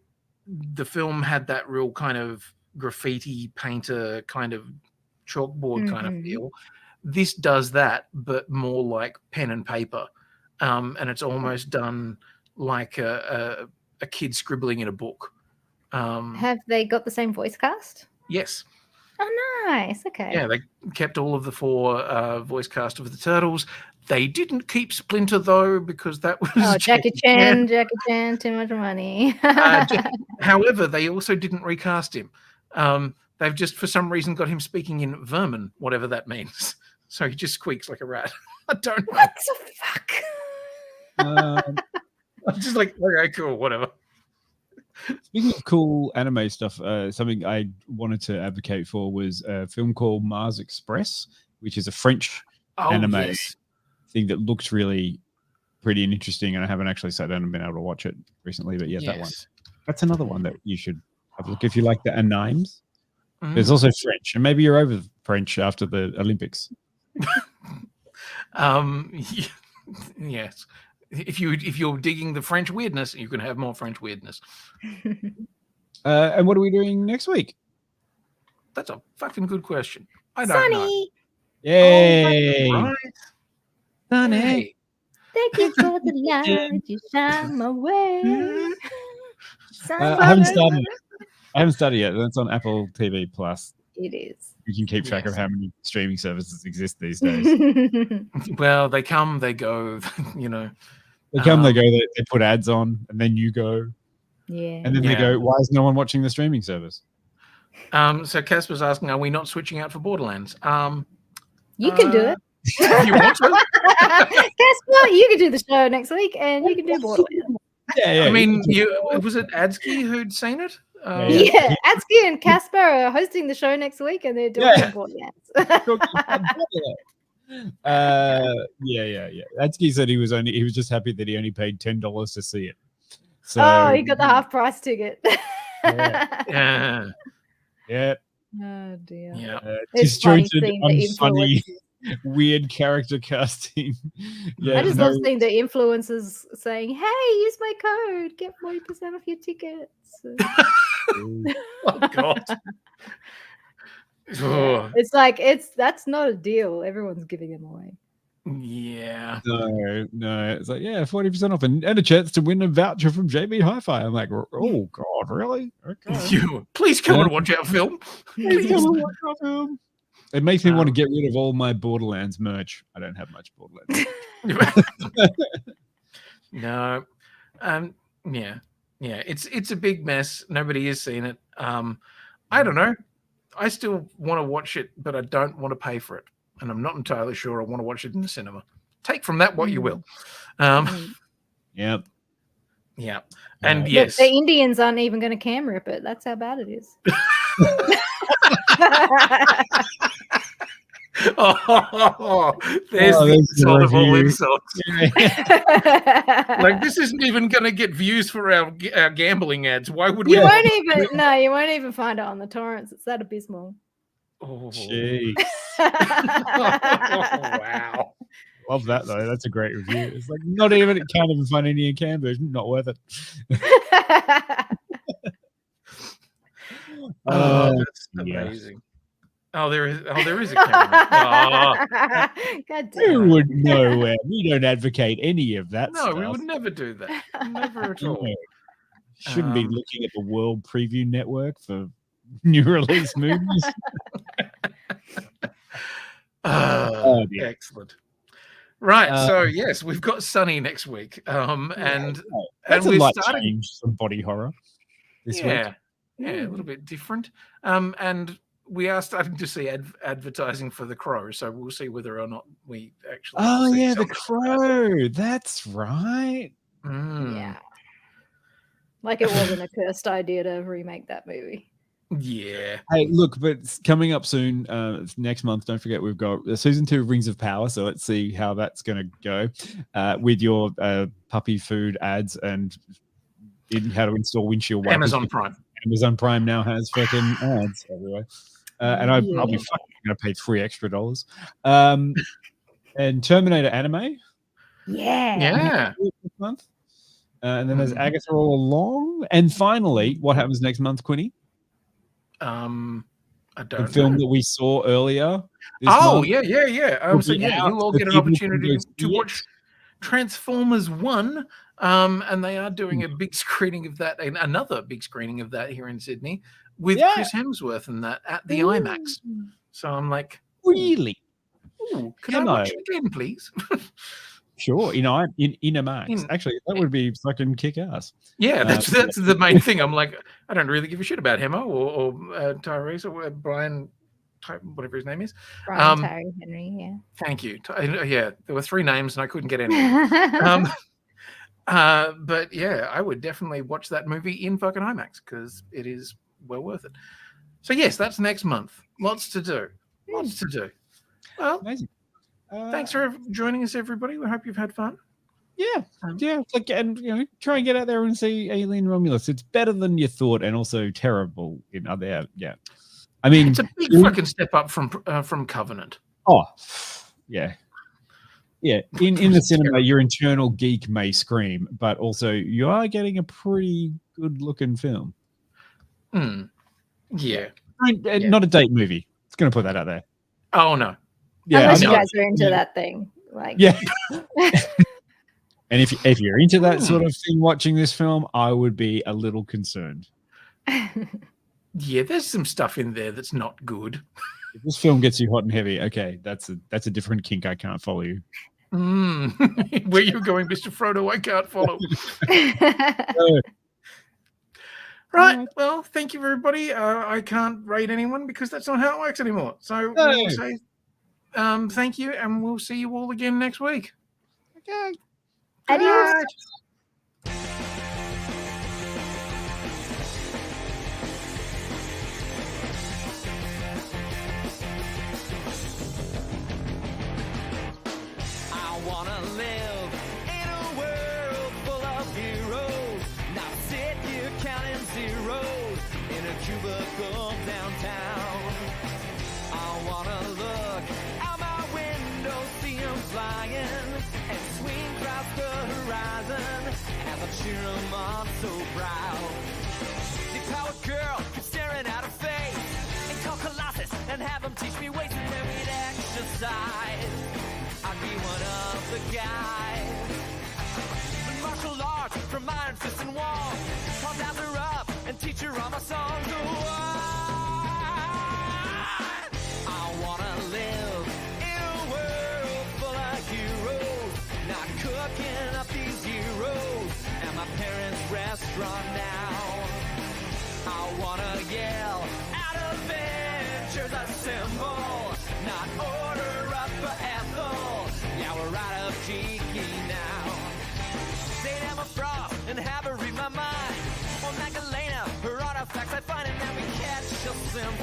the film had that real kind of graffiti painter kind of chalkboard kind of feel. This does that, but more like pen and paper, and it's almost done like a kid scribbling in a book. Have they got the same voice cast? Yes. Oh, nice. Okay. Yeah, they kept all of the 4 voice cast of the Turtles. They didn't keep Splinter though, because that was Jackie Chan. Jackie Chan, too much money. However, they also didn't recast him. They've just, for some reason, got him speaking in vermin, whatever that means. So he just squeaks like a rat. I don't know. What the fuck? I'm just like, okay, cool, whatever. Speaking of cool anime stuff, something I wanted to advocate for was a film called Mars Express, which is a French anime thing that looks really pretty and interesting. And I haven't actually sat down and been able to watch it recently, but that one. That's another one that you should have a look if you like the animes. There's also French, and maybe you're over French after the Olympics. Yes. If you're digging the French weirdness, you can have more French weirdness. And what are we doing next week? That's a fucking good question. I don't know. Yay! Oh, right. Sunny. Thank you for the light you shine my way. I haven't started yet. That's on Apple TV Plus. It is. You can keep track of how many streaming services exist these days. Well, they come, they go, you know. They come, they go, they put ads on, and then you go. Yeah. And then they go, why is no one watching the streaming service? So Casper's asking, are we not switching out for Borderlands? You can do it. You want to? Casper, you can do the show next week, and you can do Borderlands. Yeah. I mean, was it Adsky who'd seen it? Yeah, Adsky and Casper are hosting the show next week, and they're doing Borderlands. Adsky said he was just happy that he only paid $10 to see it. So he got the half price ticket. Yeah. Oh dear. Yeah. Disjointed, unfunny, weird character casting. I just love seeing the influencers saying, "Hey, use my code, get 40% off your tickets." Oh God. It's like that's not a deal. Everyone's giving them away. Yeah. No. It's like 40% off and a chance to win a voucher from JB Hi-Fi. I'm like, oh God, really? Okay. Please come and watch our film. Please come and watch our film. It makes me want to get rid of all my Borderlands merch. I don't have much Borderlands. No. Yeah. It's a big mess. Nobody has seen it. I don't know. I still want to watch it, but I don't want to pay for it, and I'm not entirely sure I want to watch it in the cinema. Take from that what you will. Yep. Yeah. And Look, yes, the Indians aren't even going to cam rip it. That's how bad it is. There's the insult of all review. insults. Like, this isn't even going to get views for our gambling ads. Why would we? You won't even find it on the torrents. It's that abysmal. Oh, Jeez. wow. Love that though. That's a great review. It's like not even it can't even find any in cam version. Not worth it. Oh, that's amazing. Oh, there is a camera. Oh. God damn Who it. would know where? We don't advocate any of that. No, stuff. we would never do that. Never at all. No. Shouldn't be looking at the World Preview Network for new release movies. Oh, dear. Excellent. Right, so yes, we've got Sunny next week, and That's a we're light starting. change from body horror this week. Yeah, a little bit different. And we are starting to see advertising for The Crow, so we'll see whether or not we actually. Oh see yeah, The something. Crow. That's right. Yeah. Like it wasn't a cursed idea to remake that movie. Yeah. Hey, look, but it's coming up soon. Next month, don't forget we've got season 2 of Rings of Power. So let's see how that's going to go with your puppy food ads and how to install windshield wipers. Amazon Prime. Amazon Prime now has fucking ads everywhere, and I'll be fucking going to pay $3 extra. And Terminator anime. Yeah. This month. And then there's Agatha All Along. And finally, what happens next month, Quinny? I The don't film know. that we saw earlier. this Oh, month. yeah. Will So be yeah, out you'll all for get an people to opportunity go to see watch Transformers 1, and they are doing a big screening of that, and another big screening of that here in Sydney with Chris Hemsworth and that at the IMAX. So I'm like, really? Ooh, could I watch it again, please? Sure, in IMAX. Actually, that would be fucking kick ass. Yeah, that's the main thing. I'm like, I don't really give a shit about Hemo or Tyrese or Brian, whatever his name is. Brian Tyree Henry, yeah. Thank you. Yeah, there were 3 names and I couldn't get any. But yeah, I would definitely watch that movie in fucking IMAX because it is well worth it. So yes, that's next month. Lots to do. Well, amazing. Thanks for joining us, everybody. We hope you've had fun. Yeah. And try and get out there and see Alien Romulus. It's better than you thought, and also terrible in other. Yeah, I mean, It's a big fucking step up from Covenant. Oh, yeah. Yeah, in the cinema, your internal geek may scream, but also you are getting a pretty good-looking film. Yeah. Not a date movie. It's going to put that out there. Oh, no. Yeah, unless you guys are into that thing. Like, yeah. And if you're into that sort of thing, watching this film, I would be a little concerned. Yeah, there's some stuff in there that's not good. If this film gets you hot and heavy, okay, that's a different kink. I can't follow you. Where you going, Mr. Frodo? I can't follow. Right. Well, thank you, everybody. I can't rate anyone because that's not how it works anymore. So we'll say thank you, and we'll see you all again next week. Okay. Adios. I wanna live in a world full of heroes, not sit here counting zeros in a cubicle downtown. I wanna look out my window, see 'em flying, and swing across the horizon as I cheer 'em on so proud. The powered girl keeps staring at her face, and call Colossus and have him teach me ways, and then we'd exercise. I'd be one of the guys. Martial arts from iron fists and walls. I'll dab her up and teach her all my songs. Oh, I wanna live in a world full of heroes, not cooking up these heroes restaurant now. I wanna yell out adventures assemble, not order up for Ethel. Yeah, we're right up cheeky now. Say I'm a fraud and have her read my mind. On Magdalena, her artifacts I find, and then we catch a sim.